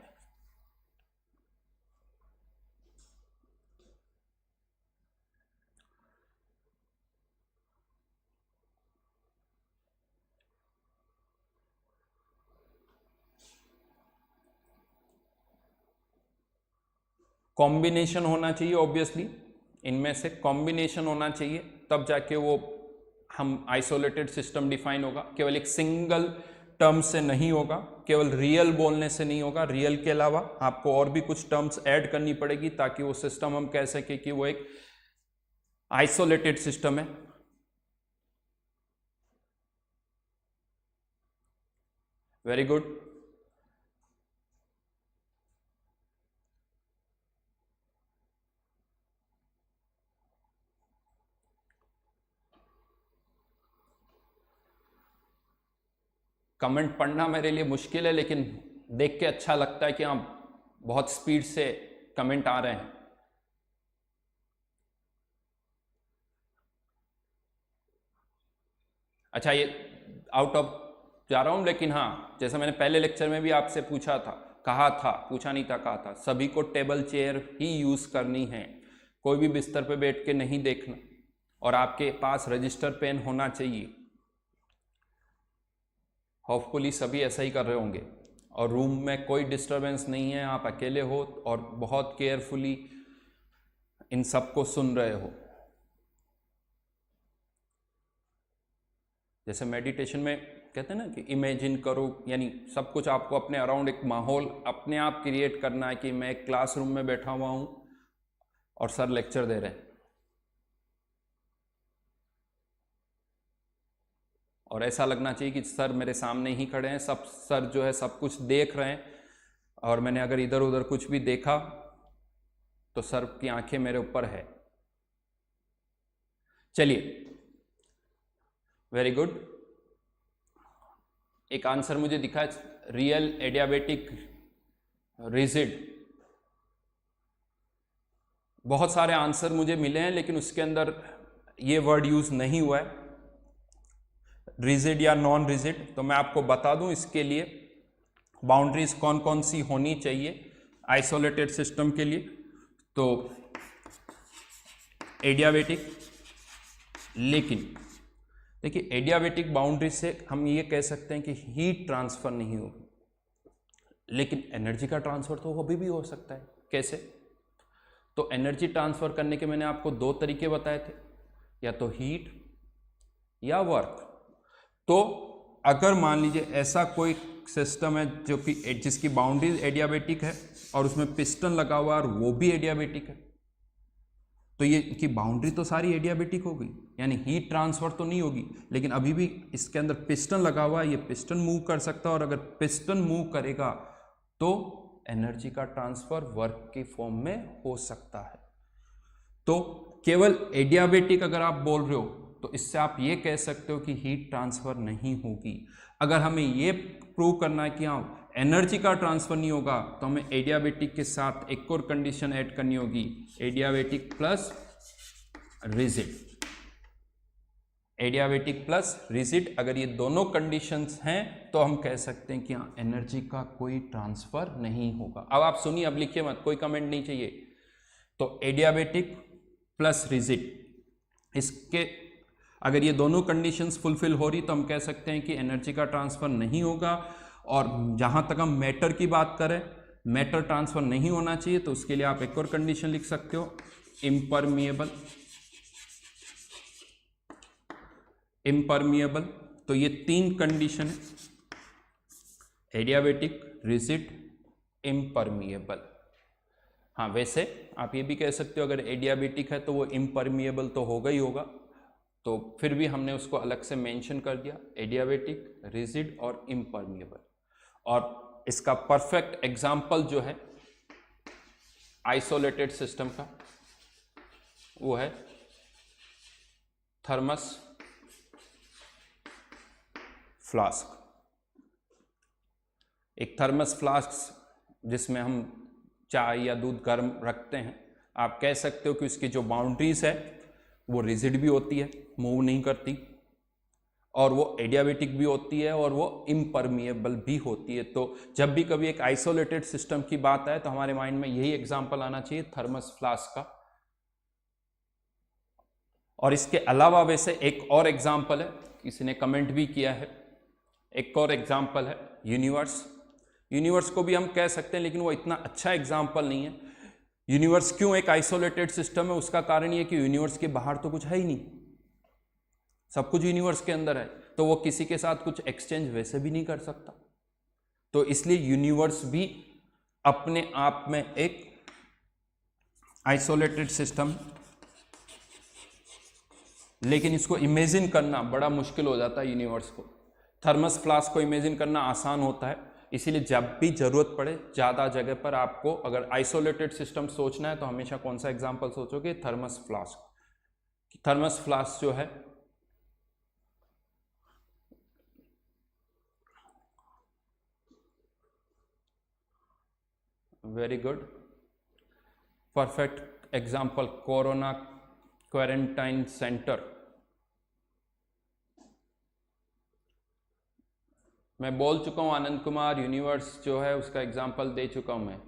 कॉम्बिनेशन होना चाहिए, ऑब्वियसली इनमें से कॉम्बिनेशन होना चाहिए, तब जाके वो हम आइसोलेटेड सिस्टम डिफाइन होगा। केवल एक सिंगल टर्म से नहीं होगा, केवल रियल बोलने से नहीं होगा, रियल के अलावा आपको और भी कुछ टर्म्स ऐड करनी पड़ेगी ताकि वो सिस्टम हम कह सके कि वो एक आइसोलेटेड सिस्टम है। Very good. कमेंट पढ़ना मेरे लिए मुश्किल है, लेकिन देख के अच्छा लगता है कि हाँ बहुत स्पीड से कमेंट आ रहे हैं। अच्छा, ये आउट ऑफ जा रहा हूं, लेकिन हाँ जैसा मैंने पहले लेक्चर में भी आपसे पूछा था, कहा था, पूछा नहीं था, कहा था, सभी को टेबल चेयर ही यूज करनी है, कोई भी बिस्तर पे बैठ के नहीं देखना, और आपके पास रजिस्टर पेन होना चाहिए। होपफुली सभी ऐसा ही कर रहे होंगे, और रूम में कोई डिस्टरबेंस नहीं है, आप अकेले हो और बहुत केयरफुली इन सब को सुन रहे हो। जैसे मेडिटेशन में कहते हैं ना कि इमेजिन करो, यानी सब कुछ आपको अपने अराउंड एक माहौल अपने आप क्रिएट करना है कि मैं एक क्लासरूम में बैठा हुआ हूं और सर लेक्चर दे रहे हैं, और ऐसा लगना चाहिए कि सर मेरे सामने ही खड़े हैं, सब सर जो है सब कुछ देख रहे हैं, और मैंने अगर इधर उधर कुछ भी देखा तो सर की आंखें मेरे ऊपर है। चलिए, वेरी गुड। एक आंसर मुझे दिखा, रियल, एडियाबेटिक, रिजिड, बहुत सारे आंसर मुझे मिले हैं, लेकिन उसके अंदर ये वर्ड यूज नहीं हुआ है, रिजिड या नॉन रिजिड। तो मैं आपको बता दूं इसके लिए बाउंड्रीज कौन कौन सी होनी चाहिए आइसोलेटेड सिस्टम के लिए। तो एडियाबेटिक, लेकिन देखिए एडियाबेटिक बाउंड्री से हम ये कह सकते हैं कि हीट ट्रांसफर नहीं होगी, लेकिन एनर्जी का ट्रांसफर तो अभी भी हो सकता है। कैसे? तो एनर्जी ट्रांसफर करने के मैंने आपको दो तरीके बताए थे, या तो हीट या वर्क। तो अगर मान लीजिए ऐसा कोई सिस्टम है जो कि जिसकी बाउंड्री एडियाबेटिक है और उसमें पिस्टन लगा हुआ है और वो भी एडियाबेटिक है, तो ये की बाउंड्री तो सारी एडियाबेटिक हो गई, यानी हीट ट्रांसफर तो नहीं होगी, लेकिन अभी भी इसके अंदर पिस्टन लगा हुआ है, ये पिस्टन मूव कर सकता है, और अगर पिस्टन मूव करेगा तो एनर्जी का ट्रांसफर वर्क की फॉर्म में हो सकता है। तो केवल एडियाबेटिक अगर आप बोल रहे हो तो इससे आप ये कह सकते हो कि हीट ट्रांसफर नहीं होगी। अगर हमें ये प्रूव करना है कि हाँ एनर्जी का ट्रांसफर नहीं होगा, तो हमें एडियाबेटिक के साथ एक और कंडीशन ऐड करनी होगी, adiabatic plus rigid. Adiabatic plus rigid, अगर ये दोनों कंडीशंस हैं तो हम कह सकते हैं कि हाँ एनर्जी का कोई ट्रांसफर नहीं होगा। अब आप सुनिए, अब लिखिए मत, कोई कमेंट नहीं चाहिए। तो एडियाबेटिक प्लस रिजिड, इसके अगर ये दोनों कंडीशंस फुलफिल हो रही तो हम कह सकते हैं कि एनर्जी का ट्रांसफर नहीं होगा। और जहां तक हम मैटर की बात करें, मैटर ट्रांसफर नहीं होना चाहिए, तो उसके लिए आप एक और कंडीशन लिख सकते हो, इम्परमिएबल। इम्परमिएबल, तो ये तीन कंडीशन है, एडियाबेटिक, रिजिड, इम्परमिएबल। हाँ, वैसे आप ये भी कह सकते हो अगर एडियाबेटिक है तो वो इम्परमिएबल तो होगा ही होगा, तो फिर भी हमने उसको अलग से मेंशन कर दिया, एडियाबेटिक, रिजिड और इम्परमिएबल। और इसका परफेक्ट एग्जाम्पल जो है आइसोलेटेड सिस्टम का, वो है थर्मस फ्लास्क। एक थर्मस फ्लास्क जिसमें हम चाय या दूध गर्म रखते हैं, आप कह सकते हो कि उसकी जो बाउंड्रीज है वो रिजिड भी होती है, मूव नहीं करती, और वो एडियाबेटिक भी होती है, और वो इम्परमिएबल भी होती है। तो जब भी कभी एक आइसोलेटेड सिस्टम की बात आए तो हमारे माइंड में यही एग्जांपल आना चाहिए, थर्मस फ्लास्क का। और इसके अलावा वैसे एक और एग्जांपल है, किसी ने कमेंट भी किया है, एक और एग्जांपल है यूनिवर्स। यूनिवर्स को भी हम कह सकते हैं, लेकिन वो इतना अच्छा एग्जांपल नहीं है। यूनिवर्स क्यों एक आइसोलेटेड सिस्टम है, उसका कारण ये कि यूनिवर्स के बाहर तो कुछ है ही नहीं, सब कुछ यूनिवर्स के अंदर है, तो वो किसी के साथ कुछ एक्सचेंज वैसे भी नहीं कर सकता। तो इसलिए यूनिवर्स भी अपने आप में एक आइसोलेटेड सिस्टम, लेकिन इसको इमेजिन करना बड़ा मुश्किल हो जाता है यूनिवर्स को। थर्मस फ्लास्क को इमेजिन करना आसान होता है, इसीलिए जब भी जरूरत पड़े ज़्यादा जगह पर आपको अगर आइसोलेटेड सिस्टम सोचना है तो हमेशा कौन सा एग्जांपल सोचोगे, थर्मस फ्लास्क। थर्मस फ्लास्क जो है very good, perfect example, corona quarantine centre. मैं बोल चुका हूं आनंद कुमार, यूनिवर्स जो है उसका एग्जांपल दे चुका हूं मैं।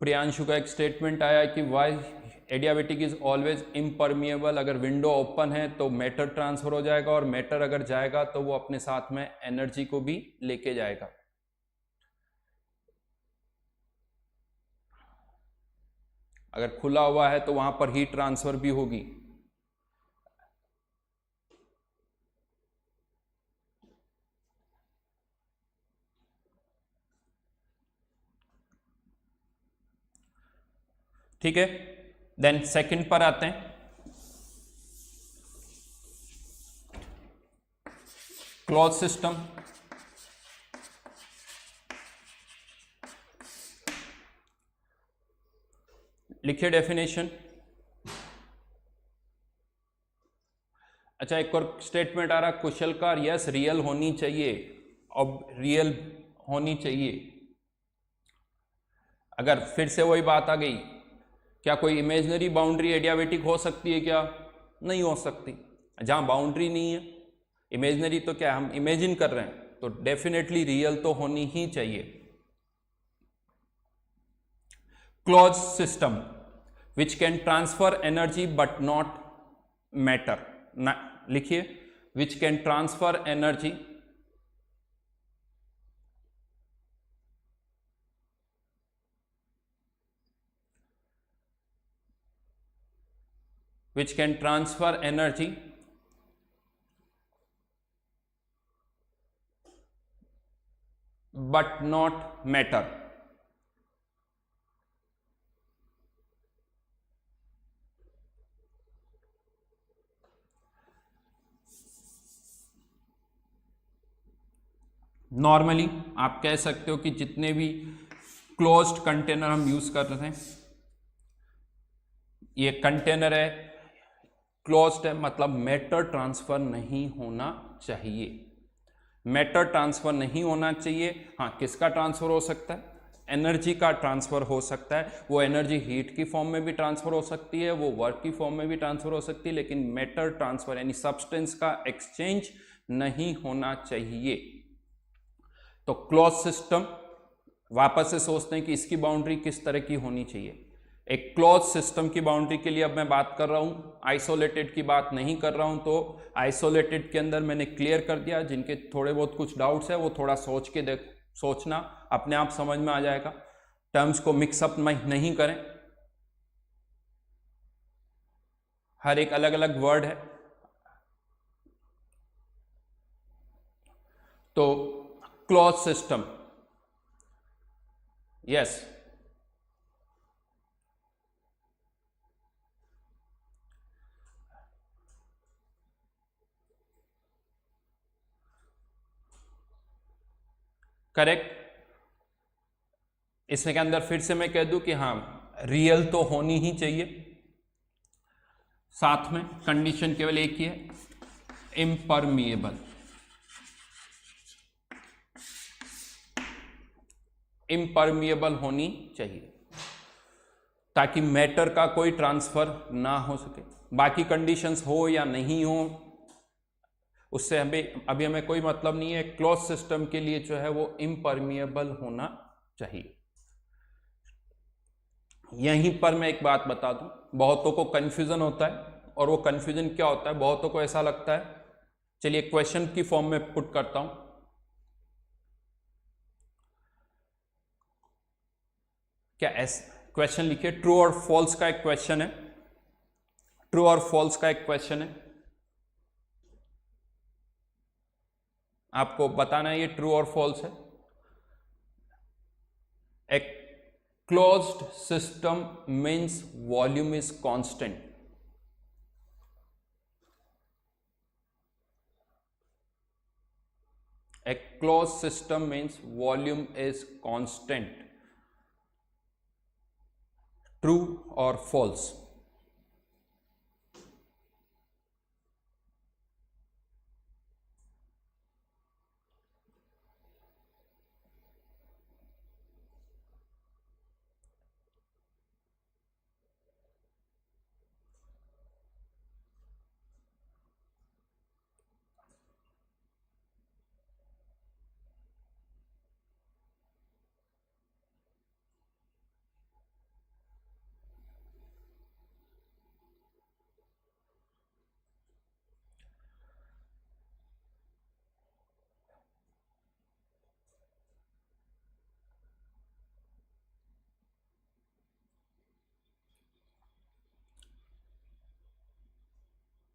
प्रियांशु का एक स्टेटमेंट आया कि why adiabatic is always impermeable, अगर विंडो ओपन है तो मैटर ट्रांसफर हो जाएगा, और मैटर अगर जाएगा तो वो अपने साथ में एनर्जी को भी लेके जाएगा। अगर खुला हुआ है तो वहां पर हीट ट्रांसफर भी होगी। ठीक है, देन सेकंड पर आते हैं, क्लोज सिस्टम। लिखिए डेफिनेशन। अच्छा, एक और स्टेटमेंट आ रहा, कुशलकार यस रियल होनी चाहिए, अब रियल होनी चाहिए। अगर फिर से वही बात आ गई, क्या कोई इमेजिनरी बाउंड्री एडियाबेटिक हो सकती है क्या? नहीं हो सकती। जहां बाउंड्री नहीं है, इमेजिनरी तो क्या हम इमेजिन कर रहे हैं, तो डेफिनेटली रियल तो होनी ही चाहिए। Close system which can transfer energy but not matter. लिखिए, which can transfer energy which can transfer energy but not matter. Normally आप कह सकते हो कि जितने भी क्लोज्ड कंटेनर हम यूज कर रहे हैं, ये कंटेनर है, क्लोज्ड है, मतलब मैटर ट्रांसफर नहीं होना चाहिए। मैटर ट्रांसफर नहीं होना चाहिए। हाँ, किसका ट्रांसफर हो सकता है? एनर्जी का ट्रांसफर हो सकता है। वो एनर्जी हीट की फॉर्म में भी ट्रांसफर हो सकती है, वो वर्क की फॉर्म में भी ट्रांसफर हो सकती है, लेकिन मैटर ट्रांसफर यानी सब्सटेंस का एक्सचेंज नहीं होना चाहिए। तो क्लोज सिस्टम, वापस से सोचते हैं कि इसकी बाउंड्री किस तरह की होनी चाहिए। एक क्लोज सिस्टम की बाउंड्री के लिए अब मैं बात कर रहा हूं, आइसोलेटेड की बात नहीं कर रहा हूं। तो आइसोलेटेड के अंदर मैंने क्लियर कर दिया। जिनके थोड़े बहुत कुछ डाउट्स है वो थोड़ा सोच के सोचना, अपने आप समझ में आ जाएगा। टर्म्स को मिक्सअप नहीं करें, हर एक अलग अलग वर्ड है। तो क्लोज सिस्टम, यस, करेक्ट। इसके अंदर फिर से मैं कह दूं कि हाँ, रियल तो होनी ही चाहिए, साथ में कंडीशन केवल एक ही है, इम्परमिएबल। इम्परमिएबल होनी चाहिए ताकि मैटर का कोई ट्रांसफर ना हो सके। बाकी कंडीशंस हो या नहीं हो उससे अभी हमें कोई मतलब नहीं है। क्लोज सिस्टम के लिए जो है वो इम्परमिएबल होना चाहिए। यहीं पर मैं एक बात बता दूं, बहुतों को कंफ्यूजन होता है, और वो कंफ्यूजन क्या होता है, बहुतों को ऐसा लगता है, चलिए क्वेश्चन की फॉर्म में पुट करता हूं। क्या क्वेश्चन लिखिए, ट्रू और फॉल्स का एक क्वेश्चन है, ट्रू और फॉल्स का एक क्वेश्चन है, आपको बताना है ये ट्रू और फॉल्स है। एक closed system means volume is constant. A closed system means volume is constant. True or false?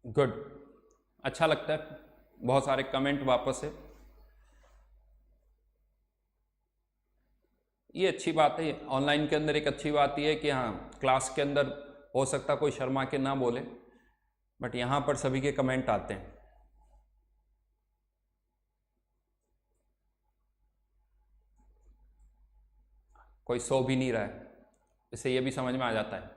Good, अच्छा लगता है, बहुत सारे कमेंट वापस है, ये अच्छी बात है। ऑनलाइन के अंदर एक अच्छी बात यह है कि हाँ, क्लास के अंदर हो सकता कोई शर्मा के ना बोले, बट यहाँ पर सभी के कमेंट आते हैं। कोई सो भी नहीं रहा है, इससे ये भी समझ में आ जाता है।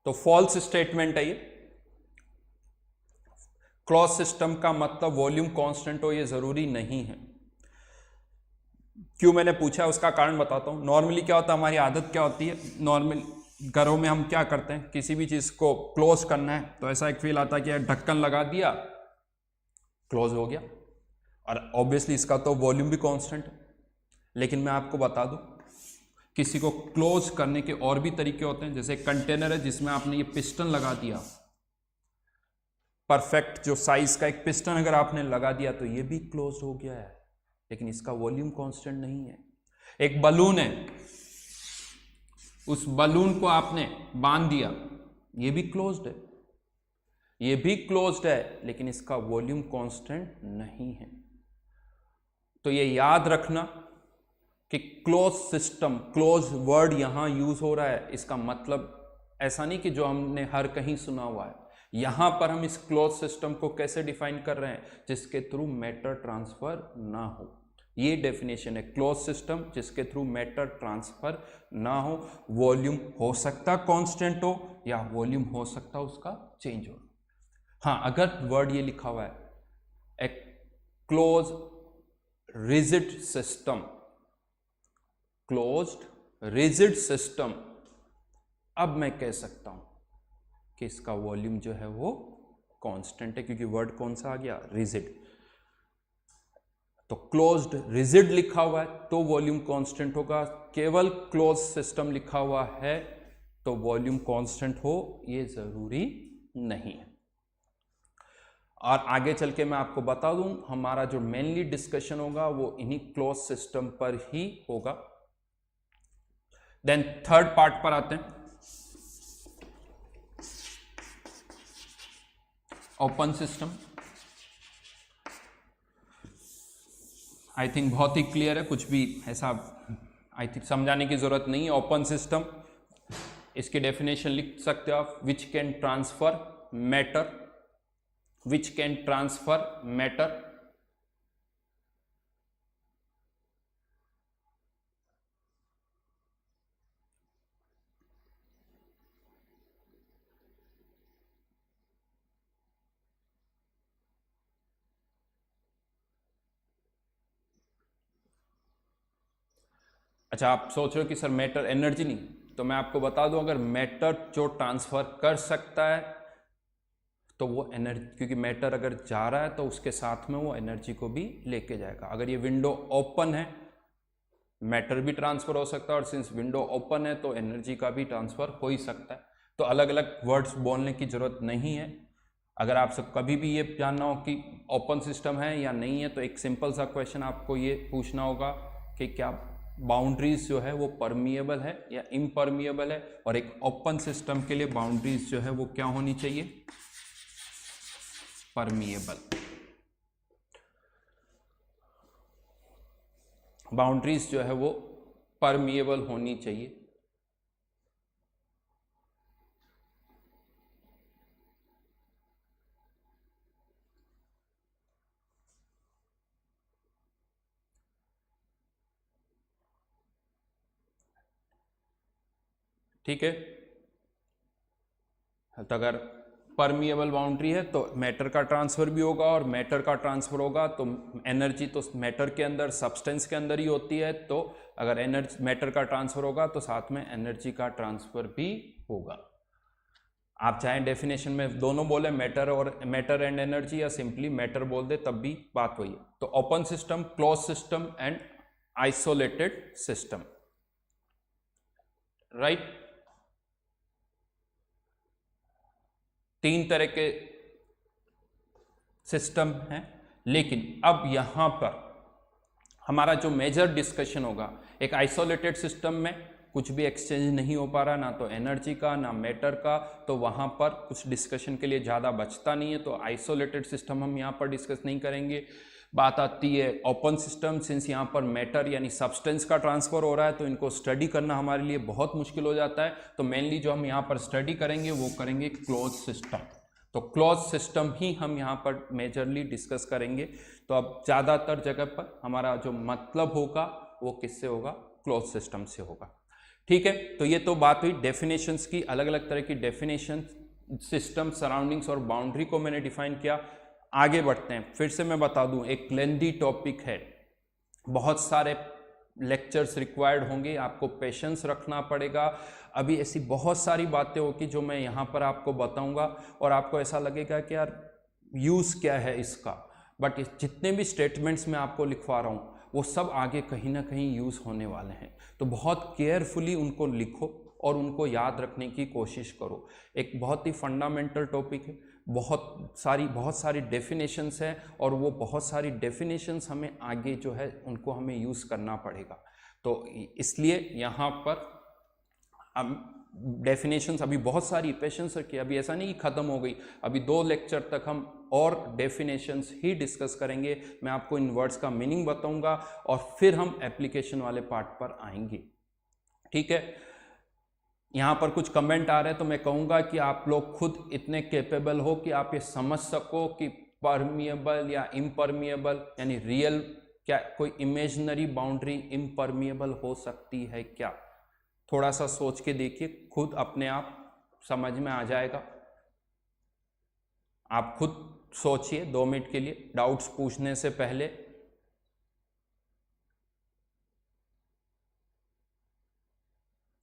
तो फॉल्स स्टेटमेंट है ये। क्लोज सिस्टम का मतलब वॉल्यूम कांस्टेंट हो ये जरूरी नहीं है। क्यों मैंने पूछा उसका कारण बताता हूं। नॉर्मली क्या होता है, हमारी आदत क्या होती है, नॉर्मल घरों में हम क्या करते हैं, किसी भी चीज को क्लोज करना है तो ऐसा एक फील आता है कि ढक्कन लगा दिया, क्लोज हो गया, और ऑब्वियसली इसका तो वॉल्यूम भी कांस्टेंट है। लेकिन मैं आपको बता दूं, किसी को क्लोज करने के और भी तरीके होते हैं। जैसे कंटेनर है जिसमें आपने ये पिस्टन लगा दिया, परफेक्ट जो साइज का एक पिस्टन अगर आपने लगा दिया तो ये भी क्लोज हो गया है, लेकिन इसका वॉल्यूम कांस्टेंट नहीं है। एक बलून है, उस बलून को आपने बांध दिया, ये भी क्लोज्ड है, ये भी क्लोज्ड है, लेकिन इसका वॉल्यूम कांस्टेंट नहीं है। तो ये याद रखना कि क्लोज सिस्टम, क्लोज वर्ड यहां यूज हो रहा है, इसका मतलब ऐसा नहीं कि जो हमने हर कहीं सुना हुआ है। यहां पर हम इस क्लोज सिस्टम को कैसे डिफाइन कर रहे हैं, जिसके थ्रू मैटर ट्रांसफर ना हो। ये डेफिनेशन है क्लोज सिस्टम जिसके थ्रू मैटर ट्रांसफर ना हो। वॉल्यूम हो सकता कांस्टेंट हो या वॉल्यूम हो सकता उसका चेंज हो। हाँ, अगर वर्ड ये लिखा हुआ है a close rigid system, closed rigid system, अब मैं कह सकता हूं कि इसका वॉल्यूम जो है वो कांस्टेंट है, क्योंकि वर्ड कौन सा आ गया, रिजिड। तो क्लोज्ड रिजिड लिखा हुआ है तो वॉल्यूम कांस्टेंट होगा। केवल क्लोज सिस्टम लिखा हुआ है तो वॉल्यूम कांस्टेंट हो, ये जरूरी नहीं है। और आगे चल के मैं आपको बता दूं, हमारा जो मेनली डिस्कशन होगा वो इन्हीं क्लोज सिस्टम पर ही होगा। देन थर्ड पार्ट पर आते हैं, ओपन सिस्टम। आई थिंक बहुत ही क्लियर है, कुछ भी ऐसा आई थिंक समझाने की जरूरत नहीं है। ओपन सिस्टम, इसकी डेफिनेशन लिख सकते हो आप, विच can transfer matter, which can transfer matter अच्छा, आप सोच रहे हो कि सर मैटर एनर्जी नहीं, तो मैं आपको बता दूं, अगर मैटर जो ट्रांसफर कर सकता है तो वो एनर्जी, क्योंकि मैटर अगर जा रहा है तो उसके साथ में वो एनर्जी को भी लेके जाएगा। अगर ये विंडो ओपन है, मैटर भी ट्रांसफर हो सकता है, और सिंस विंडो ओपन है तो एनर्जी का भी ट्रांसफर हो ही सकता है। तो अलग अलग वर्ड्स बोलने की जरूरत नहीं है। अगर आप सब कभी भी ये जानना हो कि ओपन सिस्टम है या नहीं है, तो एक सिंपल सा क्वेश्चन आपको ये पूछना होगा कि क्या बाउंड्रीज जो है वो परमिएबल है या इम्परमिएबल है। और एक ओपन सिस्टम के लिए बाउंड्रीज जो है वो क्या होनी चाहिए, परमिएबल। बाउंड्रीज जो है वो परमिएबल होनी चाहिए। ठीक है, तो अगर परमिएबल बाउंड्री है तो मैटर का ट्रांसफर भी होगा, और मैटर का ट्रांसफर होगा तो एनर्जी तो मैटर के अंदर, सब्सटेंस के अंदर ही होती है। तो अगर एनर्जी मैटर का ट्रांसफर होगा तो साथ में एनर्जी का ट्रांसफर भी होगा। आप चाहे डेफिनेशन में दोनों बोले, मैटर और मैटर एंड एनर्जी, या सिंपली मैटर बोल दे तब भी बात वही है। तो open system, close system and isolated system, right. तीन तरह के सिस्टम हैं, लेकिन अब यहां पर हमारा जो मेजर डिस्कशन होगा, एक आइसोलेटेड सिस्टम में कुछ भी एक्सचेंज नहीं हो पा रहा, ना तो एनर्जी का ना मैटर का, तो वहां पर कुछ डिस्कशन के लिए ज़्यादा बचता नहीं है। तो आइसोलेटेड सिस्टम हम यहाँ पर डिस्कस नहीं करेंगे। बात आती है ओपन सिस्टम, सिंस यहाँ पर मैटर यानी सब्सटेंस का ट्रांसफर हो रहा है तो इनको स्टडी करना हमारे लिए बहुत मुश्किल हो जाता है। तो मेनली जो हम यहाँ पर स्टडी करेंगे वो करेंगे क्लोज सिस्टम। तो क्लोज सिस्टम ही हम यहाँ पर मेजरली डिस्कस करेंगे। तो अब ज़्यादातर जगह पर हमारा जो मतलब होगा वो किससे होगा, क्लोज सिस्टम से होगा। ठीक है, तो ये तो बात हुई डेफिनेशंस की, अलग अलग तरह की डेफिनेशन, सिस्टम, सराउंडिंग्स और बाउंड्री को मैंने डिफाइन किया। आगे बढ़ते हैं, फिर से मैं बता दूं, एक लेंथी टॉपिक है, बहुत सारे लेक्चर्स रिक्वायर्ड होंगे, आपको पेशेंस रखना पड़ेगा। अभी ऐसी बहुत सारी बातें होगी जो मैं यहाँ पर आपको बताऊंगा और आपको ऐसा लगेगा कि यार यूज़ क्या है इसका, बट जितने भी स्टेटमेंट्स मैं आपको लिखवा रहा हूँ वो सब आगे कहीं ना कहीं यूज़ होने वाले हैं। तो बहुत केयरफुली उनको लिखो और उनको याद रखने की कोशिश करो। एक बहुत ही फंडामेंटल टॉपिक है, बहुत सारी डेफिनेशंस है और वो बहुत सारी डेफिनेशंस हमें आगे जो है उनको हमें यूज़ करना पड़ेगा। तो इसलिए यहाँ पर अब डेफिनेशंस अभी बहुत सारी पेशेंस रखिए, अभी ऐसा नहीं कि ख़त्म हो गई, अभी 2 लेक्चर तक हम और डेफिनेशंस ही डिस्कस करेंगे। मैं आपको इन वर्ड्स का मीनिंग बताऊंगा और फिर हम एप्लीकेशन वाले पार्ट पर आएंगे, ठीक है। यहाँ पर कुछ कमेंट आ रहे हैं तो मैं कहूँगा कि आप लोग खुद इतने कैपेबल हो कि आप ये समझ सको कि परमिएबल या इम्परमिएबल यानी रियल क्या कोई इमेजिनरी बाउंड्री इम्परमिएबल हो सकती है क्या। थोड़ा सा सोच के देखिए, खुद अपने आप समझ में आ जाएगा। आप खुद सोचिए 2 मिनट के लिए डाउट्स पूछने से पहले।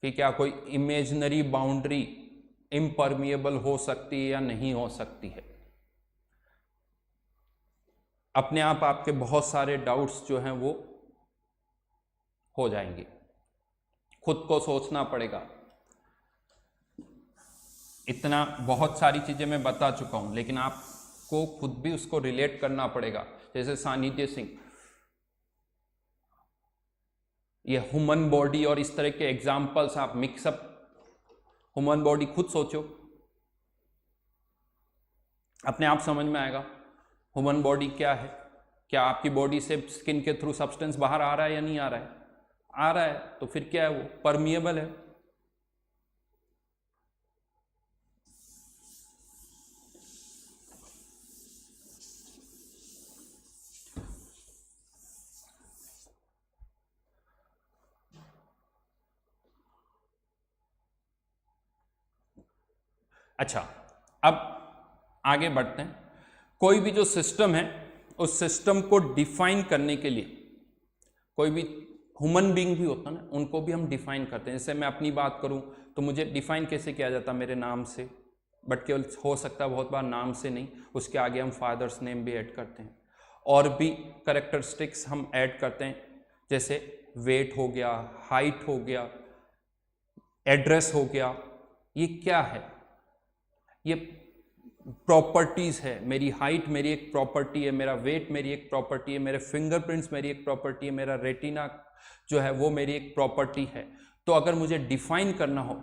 कि क्या कोई इमेजिनरी बाउंड्री इम्परमिएबल हो सकती है या नहीं हो सकती है। अपने आप आपके बहुत सारे डाउट्स जो हैं वो हो जाएंगे, खुद को सोचना पड़ेगा। इतना बहुत सारी चीजें मैं बता चुका हूं, लेकिन आपको खुद भी उसको रिलेट करना पड़ेगा। जैसे सानिध्य सिंह, ये ह्यूमन बॉडी और इस तरह के एग्जाम्पल्स आप मिक्सअप, ह्यूमन बॉडी खुद सोचो, अपने आप समझ में आएगा ह्यूमन बॉडी क्या है। क्या आपकी बॉडी से स्किन के थ्रू सब्सटेंस बाहर आ रहा है या नहीं आ रहा है? आ रहा है, तो फिर क्या है, वो परमिएबल है। अच्छा, अब आगे बढ़ते हैं। कोई भी जो सिस्टम है उस सिस्टम को डिफाइन करने के लिए, कोई भी ह्यूमन बीइंग भी होता है ना, उनको भी हम डिफाइन करते हैं। जैसे मैं अपनी बात करूं तो मुझे डिफाइन कैसे किया जाता है? मेरे नाम से, बट केवल हो सकता है बहुत बार नाम से नहीं, उसके आगे हम फादर्स नेम भी ऐड करते हैं और भी कैरेक्टरिस्टिक्स हम ऐड करते हैं, जैसे वेट हो गया, हाइट हो गया, एड्रेस हो गया। ये क्या है? ये प्रॉपर्टीज है। मेरी हाइट मेरी एक प्रॉपर्टी है, मेरा वेट मेरी एक प्रॉपर्टी है, मेरे फिंगरप्रिंट्स मेरी एक प्रॉपर्टी है, मेरा रेटिना जो है वो मेरी एक प्रॉपर्टी है। तो अगर मुझे डिफाइन करना हो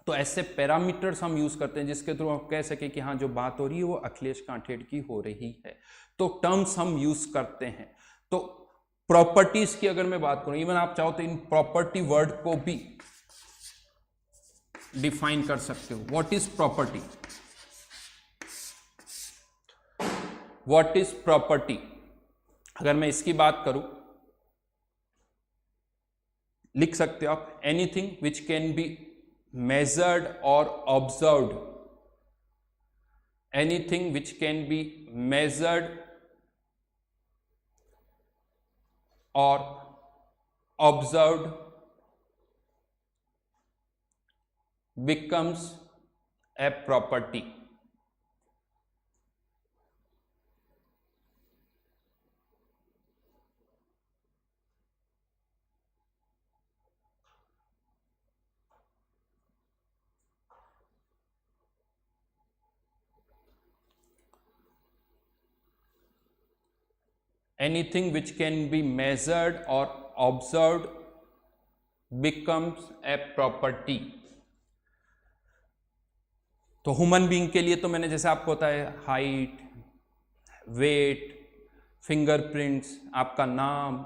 तो ऐसे पैरामीटर्स हम यूज करते हैं जिसके थ्रू हम कह सके कि हाँ, जो बात हो रही है वो अखिलेश कांठेड़ की हो रही है। तो टर्म्स हम यूज करते हैं। तो प्रॉपर्टीज की अगर मैं बात करूं, इवन आप चाहो तो इन प्रॉपर्टी वर्ड को भी डिफाइन कर सकते हो। What is property? What is property? अगर मैं इसकी बात करूं, लिख सकते हो आप, anything which can be measured और observed, anything which can be measured और observed becomes a property. Anything which can be measured or observed becomes a property. तो ह्यूमन बीइंग के लिए तो मैंने जैसे आपको बताया, हाइट, वेट, फिंगरप्रिंट्स, आपका नाम,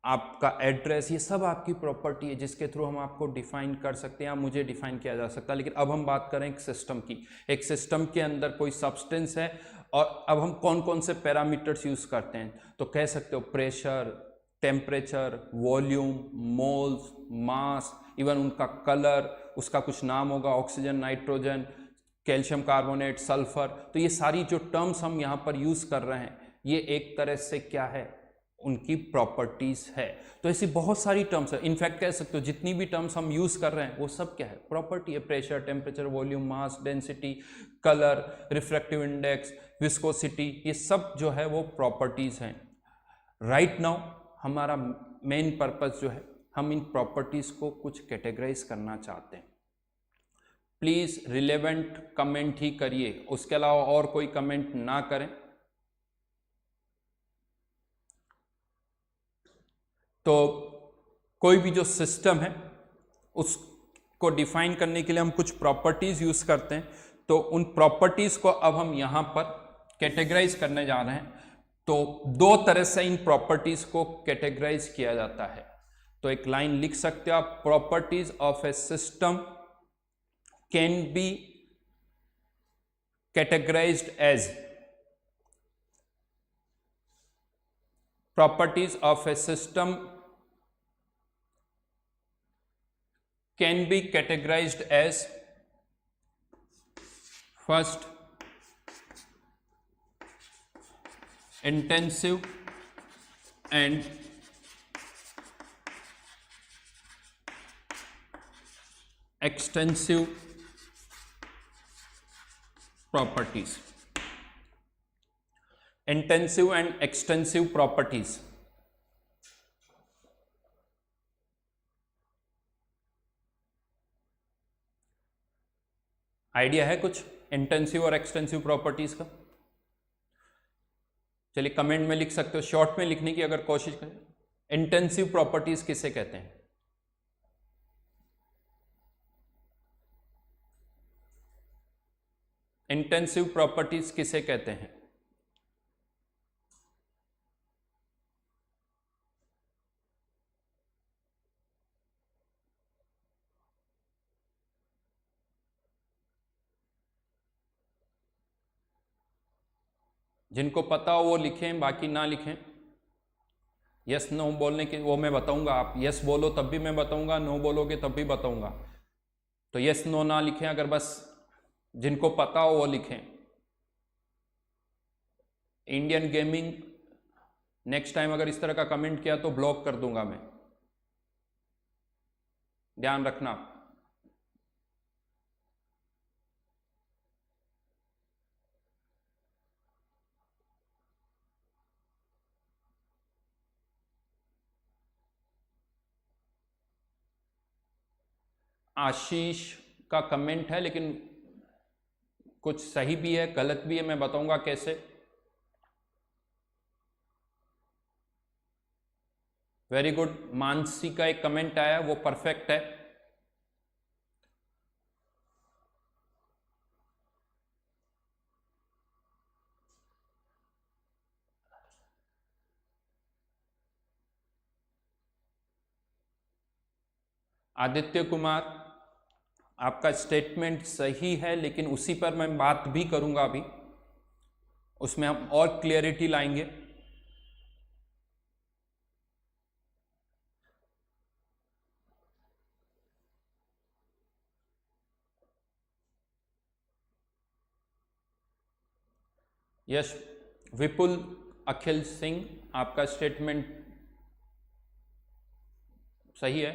आपका एड्रेस, ये सब आपकी प्रॉपर्टी है जिसके थ्रू हम आपको डिफाइन कर सकते हैं या मुझे डिफाइन किया जा सकता है। लेकिन अब हम बात करें एक सिस्टम की। एक सिस्टम के अंदर कोई सब्सटेंस है और अब हम कौन कौन से पैरामीटर्स यूज करते हैं, तो कह सकते हो प्रेशर, टेम्परेचर, वॉल्यूम, मोल्स, मास, इवन उनका कलर, उसका कुछ नाम होगा, oxygen, nitrogen, calcium carbonate, sulphur. तो ये सारी जो टर्म्स हम यहाँ पर यूज कर रहे हैं ये एक तरह से क्या है, उनकी प्रॉपर्टीज है। तो ऐसी बहुत सारी टर्म्स है, इनफैक्ट कह सकते हो जितनी भी टर्म्स हम यूज कर रहे हैं वो सब क्या है, प्रॉपर्टी है। Pressure, temperature, volume, mass, density, colour, refractive index, viscosity, ये सब जो है वो प्रॉपर्टीज हैं। राइट नाउ हमारा मेन पर्पस जो है, हम इन प्रॉपर्टीज को कुछ कैटेगराइज करना चाहते हैं। प्लीज रिलेवेंट कमेंट ही करिए, उसके अलावा और कोई कमेंट ना करें। तो कोई भी जो सिस्टम है उसको डिफाइन करने के लिए हम कुछ प्रॉपर्टीज यूज करते हैं, तो उन प्रॉपर्टीज को अब हम यहां पर कैटेगराइज करने जा रहे हैं। तो दो तरह से इन प्रॉपर्टीज को कैटेगराइज किया जाता है। तो एक लाइन लिख सकते हो आप, properties of a system can be categorised as, properties of a system can be categorized as first intensive and extensive properties. Intensive and extensive properties. Idea है कुछ इंटेंसिव और एक्सटेंसिव प्रॉपर्टीज का? चलिए कमेंट में लिख सकते हो, शॉर्ट में लिखने की अगर कोशिश करें। इंटेंसिव प्रॉपर्टीज किसे कहते हैं? इंटेंसिव प्रॉपर्टीज किसे कहते हैं? जिनको पता हो वो लिखें, बाकी ना लिखें। यस नो बोलने के वो मैं बताऊंगा, आप यस बोलो तब भी मैं बताऊंगा, नो बोलोगे तब भी बताऊंगा। तो यस नो ना लिखें, अगर बस जिनको पता हो वो लिखें। इंडियन गेमिंग, नेक्स्ट टाइम अगर इस तरह का कमेंट किया तो ब्लॉक कर दूंगा मैं, ध्यान रखना। आशीष का कमेंट है, लेकिन कुछ सही भी है गलत भी है, मैं बताऊंगा कैसे। वेरी गुड, मानसी का एक कमेंट आया, वो परफेक्ट है। आदित्य कुमार, आपका स्टेटमेंट सही है, लेकिन उसी पर मैं बात भी करूंगा अभी, उसमें हम और क्लियरिटी लाएंगे। यश विपुल अखिल सिंह, आपका स्टेटमेंट सही है।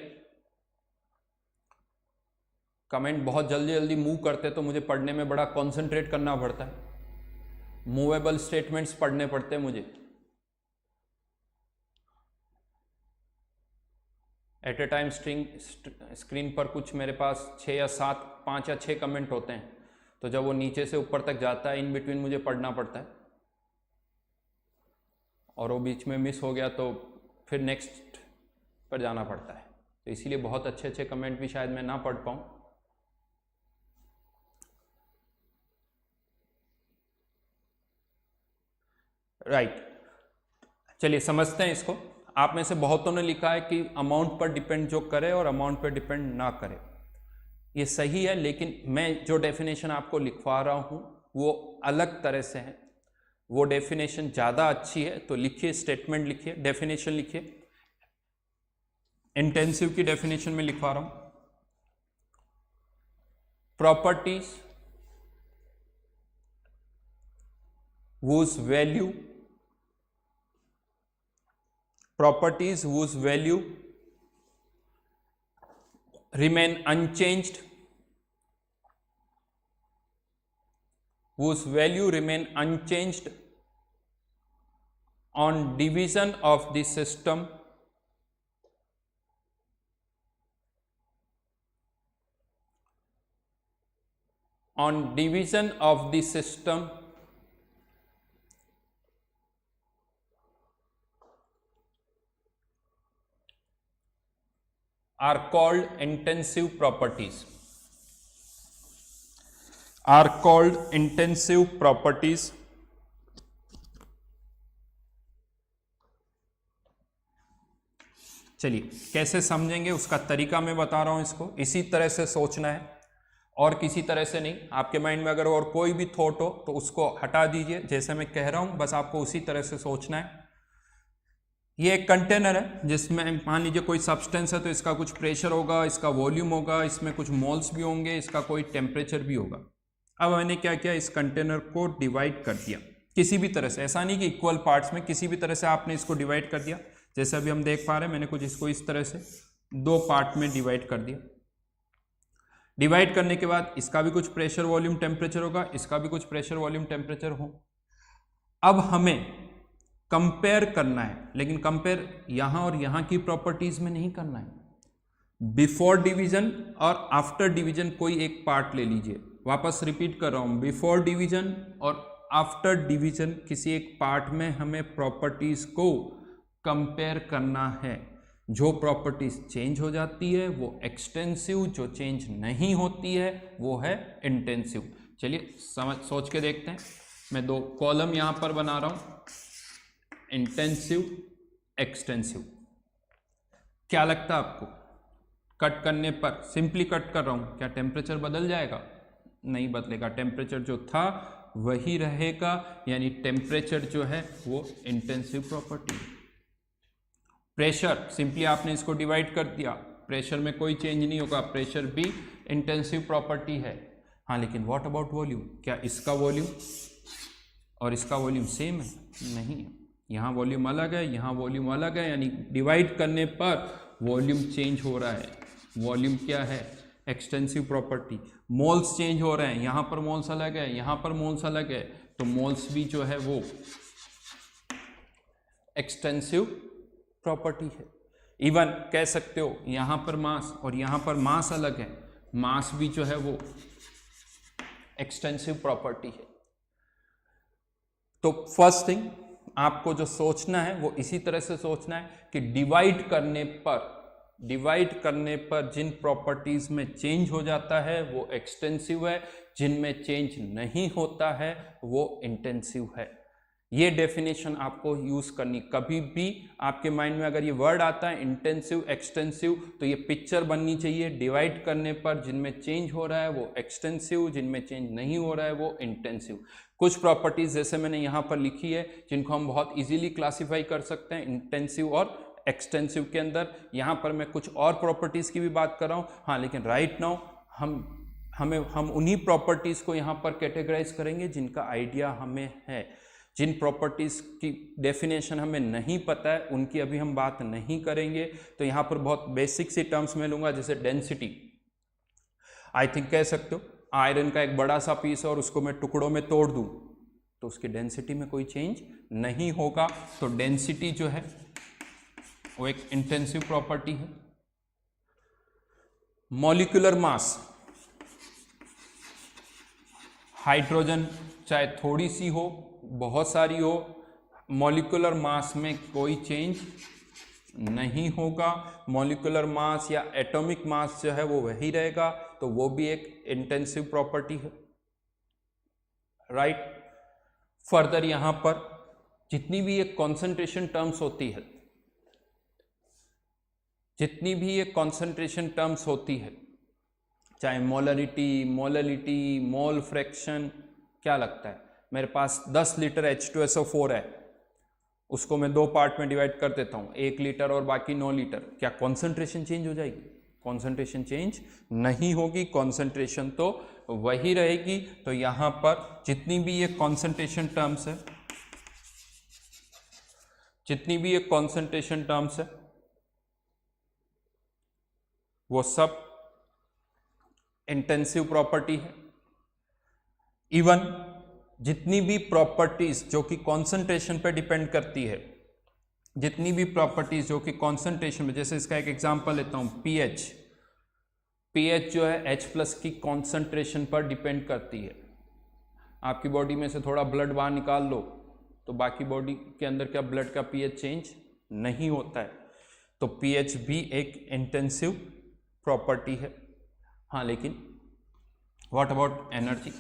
कमेंट बहुत जल्दी जल्दी मूव करते तो मुझे पढ़ने में बड़ा कंसंट्रेट करना पड़ता है, मूवेबल स्टेटमेंट्स पढ़ने पड़ते हैं मुझे। एट ए टाइम स्क्रीन पर कुछ मेरे पास 6 या 7, 5 या 6 कमेंट होते हैं, तो जब वो नीचे से ऊपर तक जाता है, इन बिटवीन मुझे पढ़ना पड़ता है, और वो बीच में मिस हो गया तो फिर नेक्स्ट पर जाना पड़ता है। तो इसीलिए बहुत अच्छे अच्छे कमेंट भी शायद मैं ना पढ़ पाऊँ। राइट, चलिए समझते हैं इसको। आप में से बहुतों ने लिखा है कि अमाउंट पर डिपेंड जो करे और अमाउंट पर डिपेंड ना करे, ये सही है, लेकिन मैं जो डेफिनेशन आपको लिखवा रहा हूं वो अलग तरह से है। वो डेफिनेशन ज़्यादा अच्छी है, तो लिखिए, स्टेटमेंट लिखिए, डेफिनेशन लिखिए। इंटेंसिव की डेफिनेशन में लिखवा रहा हूं, properties whose value remain unchanged, on division of the system on division of the system are called intensive properties. Are called intensive properties. चलिए कैसे समझेंगे उसका तरीका मैं बता रहा हूं, इसको इसी तरह से सोचना है और किसी तरह से नहीं। आपके माइंड में अगर और कोई भी थॉट हो तो उसको हटा दीजिए, जैसे मैं कह रहा हूं बस आपको उसी तरह से सोचना है। ये एक कंटेनर है जिसमें मान लीजिए कोई सब्सटेंस है, तो इसका कुछ प्रेशर होगा, इसका वॉल्यूम होगा, इसमें कुछ मोल्स भी होंगे, इसका कोई टेम्परेचर भी होगा। अब मैंने क्या किया, इस कंटेनर को डिवाइड कर दिया किसी भी तरह से, ऐसा नहीं कि इक्वल पार्ट्स में, किसी भी तरह से आपने इसको डिवाइड कर दिया। जैसे अभी हम देख पा रहे हैं मैंने कुछ इसको इस तरह से दो पार्ट में डिवाइड कर दिया। डिवाइड करने के बाद इसका भी कुछ प्रेशर वॉल्यूम टेम्परेचर होगा, इसका भी कुछ प्रेशर वॉल्यूम टेम्परेचर हो। अब हमें कंपेयर करना है, लेकिन कंपेयर यहां और यहां की प्रॉपर्टीज में नहीं करना है। बिफोर डिवीजन और आफ्टर डिवीजन कोई एक पार्ट ले लीजिए। वापस रिपीट कर रहा हूं, बिफोर डिवीजन और आफ्टर डिवीजन किसी एक पार्ट में हमें प्रॉपर्टीज को कंपेयर करना है। जो प्रॉपर्टीज चेंज हो जाती है वो एक्सटेंसिव, जो चेंज नहीं होती है वो है इंटेंसिव। चलिए सोच के देखते हैं। मैं दो कॉलम यहां पर बना रहा हूं, इंटेंसिव, एक्सटेंसिव। क्या लगता है आपको, कट करने पर, सिंपली कट कर रहा हूं, क्या टेम्परेचर बदल जाएगा? नहीं बदलेगा, टेम्परेचर जो था वही रहेगा, यानी टेम्परेचर जो है वो इंटेंसिव प्रॉपर्टी। प्रेशर, सिंपली आपने इसको डिवाइड कर दिया, प्रेशर में कोई चेंज नहीं होगा, प्रेशर भी इंटेंसिव प्रॉपर्टी है। हाँ, लेकिन व्हाट अबाउट वॉल्यूम, क्या इसका वॉल्यूम और इसका वॉल्यूम सेम है? नहीं है, यहाँ वॉल्यूम अलग है, यहाँ वॉल्यूम अलग है, यानी डिवाइड करने पर वॉल्यूम चेंज हो रहा है। वॉल्यूम क्या है? Extensive property. मोल्स चेंज हो रहे हैं, यहाँ पर मोल्स अलग है, यहाँ पर मोल्स अलग है, तो मोल्स भी जो है वो एक्सटेंसिव प्रॉपर्टी है। इवन कह सकते हो यहाँ पर मास और यहाँ पर मास अलग है, मास भी जो है वो एक्सटेंसिव प्रॉपर्टी है। तो फर्स्ट थिंग आपको जो सोचना है वो इसी तरह से सोचना है कि डिवाइड करने पर जिन प्रॉपर्टीज में चेंज हो जाता है वो एक्सटेंसिव है, जिनमें चेंज नहीं होता है वो इंटेंसिव है। ये डेफिनेशन आपको यूज करनी, कभी भी आपके माइंड में अगर ये वर्ड आता है इंटेंसिव, एक्सटेंसिव, तो ये पिक्चर बननी चाहिए। डिवाइड करने पर जिनमें चेंज हो रहा है वो एक्सटेंसिव, जिनमें चेंज नहीं हो रहा है वो इंटेंसिव। कुछ प्रॉपर्टीज जैसे मैंने यहाँ पर लिखी है जिनको हम बहुत इजीली क्लासिफाई कर सकते हैं इंटेंसिव और एक्सटेंसिव के अंदर। यहाँ पर मैं कुछ और प्रॉपर्टीज की भी बात कर रहा हूँ, हाँ, लेकिन राइट नाउ हम उन्हीं प्रॉपर्टीज को यहाँ पर कैटेगराइज करेंगे जिनका आइडिया हमें है। जिन प्रॉपर्टीज की डेफिनेशन हमें नहीं पता है उनकी अभी हम बात नहीं करेंगे। तो यहाँ पर बहुत बेसिक सी टर्म्स में लूंगा, जैसे डेंसिटी। आई थिंक कह सकते हो आयरन का एक बड़ा सा पीस है और उसको मैं टुकड़ों में तोड़ दूं तो उसकी डेंसिटी में कोई चेंज नहीं होगा, तो डेंसिटी जो है वो एक इंटेंसिव प्रॉपर्टी है। मॉलिक्यूलर मास, हाइड्रोजन चाहे थोड़ी सी हो बहुत सारी हो, मॉलिक्यूलर मास में कोई चेंज नहीं होगा। मॉलिक्यूलर मास या एटॉमिक मास जो है वो वही रहेगा, तो वो भी एक इंटेंसिव प्रॉपर्टी है, राइट। फर्दर यहां पर जितनी भी ये कॉन्सेंट्रेशन टर्म्स होती है, जितनी भी ये कॉन्सेंट्रेशन टर्म्स होती है, चाहे मोलरिटी, मोल फ्रैक्शन, क्या लगता है मेरे पास 10 लीटर H2SO4 है, उसको मैं दो पार्ट में डिवाइड कर देता हूँ, 1 लीटर और बाकी 9 लीटर, क्या कॉन्सेंट्रेशन चेंज हो जाएगी? कॉन्सेंट्रेशन चेंज नहीं होगी, कॉन्सेंट्रेशन तो वही रहेगी। तो यहाँ पर जितनी भी ये कॉन्सेंट्रेशन टर्म्स है, जितनी भी ये कॉन्सेंट्रेशन टर्म्स है वो सब इंटेंसिव प्रॉपर्टी है। इवन जितनी भी प्रॉपर्टीज जो कि कॉन्सेंट्रेशन पर डिपेंड करती है, जितनी भी प्रॉपर्टीज जो कि कॉन्सेंट्रेशन में, जैसे इसका एक एग्जांपल लेता हूं, पीएच, पीएच जो है H+ की कॉन्सेंट्रेशन पर डिपेंड करती है। आपकी बॉडी में से थोड़ा ब्लड बाहर निकाल लो तो बाकी बॉडी के अंदर क्या ब्लड का पीएच चेंज नहीं होता है, तो पीएच भी एक इंटेंसिव प्रॉपर्टी है। हाँ, लेकिन व्हाट अबाउट एनर्जी?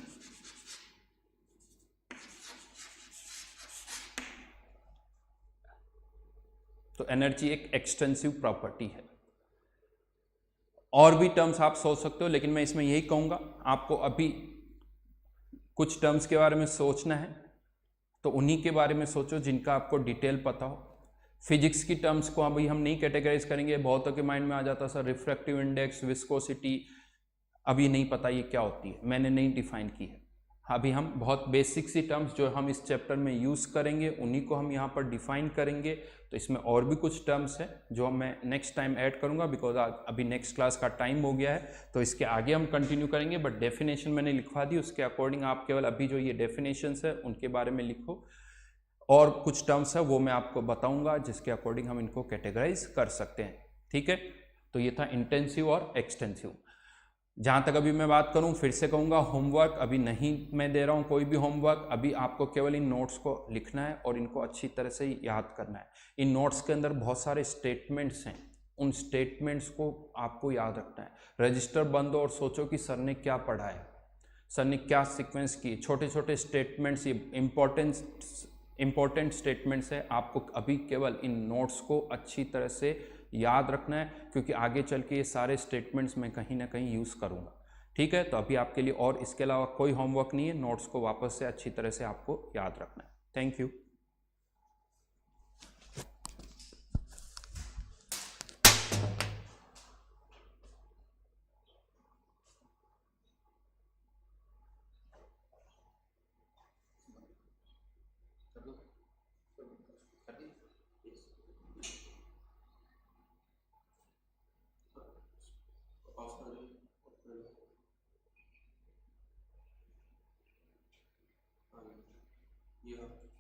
तो एनर्जी एक एक्सटेंसिव प्रॉपर्टी है। और भी टर्म्स आप सोच सकते हो, लेकिन मैं इसमें यही कहूंगा आपको अभी कुछ टर्म्स के बारे में सोचना है तो उन्हीं के बारे में सोचो जिनका आपको डिटेल पता हो। फिजिक्स की टर्म्स को अभी हम नहीं कैटेगराइज करेंगे, बहुतों के माइंड में आ जाता सर रिफ्रैक्टिव इंडेक्स, विस्कोसिटी, अभी नहीं पता ये क्या होती है, मैंने नहीं डिफाइन की है। अभी हम बहुत बेसिक सी टर्म्स जो हम इस चैप्टर में यूज़ करेंगे उन्हीं को हम यहाँ पर डिफाइन करेंगे। तो इसमें और भी कुछ टर्म्स हैं जो मैं नेक्स्ट टाइम ऐड करूँगा, बिकॉज अभी नेक्स्ट क्लास का टाइम हो गया है, तो इसके आगे हम कंटिन्यू करेंगे। बट डेफिनेशन मैंने लिखवा दी, उसके अकॉर्डिंग आप केवल अभी जो ये डेफिनेशंस है उनके बारे में लिखो, और कुछ टर्म्स है वो मैं आपको बताऊंगा जिसके अकॉर्डिंग हम इनको कैटेगराइज कर सकते हैं। ठीक है, तो ये था इंटेंसिव और एक्सटेंसिव। जहाँ तक अभी मैं बात करूँ, फिर से कहूँगा होमवर्क अभी नहीं मैं दे रहा हूँ कोई भी होमवर्क, अभी आपको केवल इन नोट्स को लिखना है और इनको अच्छी तरह से याद करना है। इन नोट्स के अंदर बहुत सारे स्टेटमेंट्स हैं, उन स्टेटमेंट्स को आपको याद रखना है। रजिस्टर बंद हो और सोचो कि सर ने क्या पढ़ा है, सर ने क्या सीक्वेंस की, छोटे छोटे स्टेटमेंट्स, ये इंपॉर्टेंट स्टेटमेंट्स है, आपको अभी केवल इन नोट्स को अच्छी तरह से याद रखना है, क्योंकि आगे चल के ये सारे स्टेटमेंट्स मैं कहीं ना कहीं यूज़ करूँगा। ठीक है, तो अभी आपके लिए और इसके अलावा कोई होमवर्क नहीं है, नोट्स को वापस से अच्छी तरह से आपको याद रखना है। Thank you. Yeah.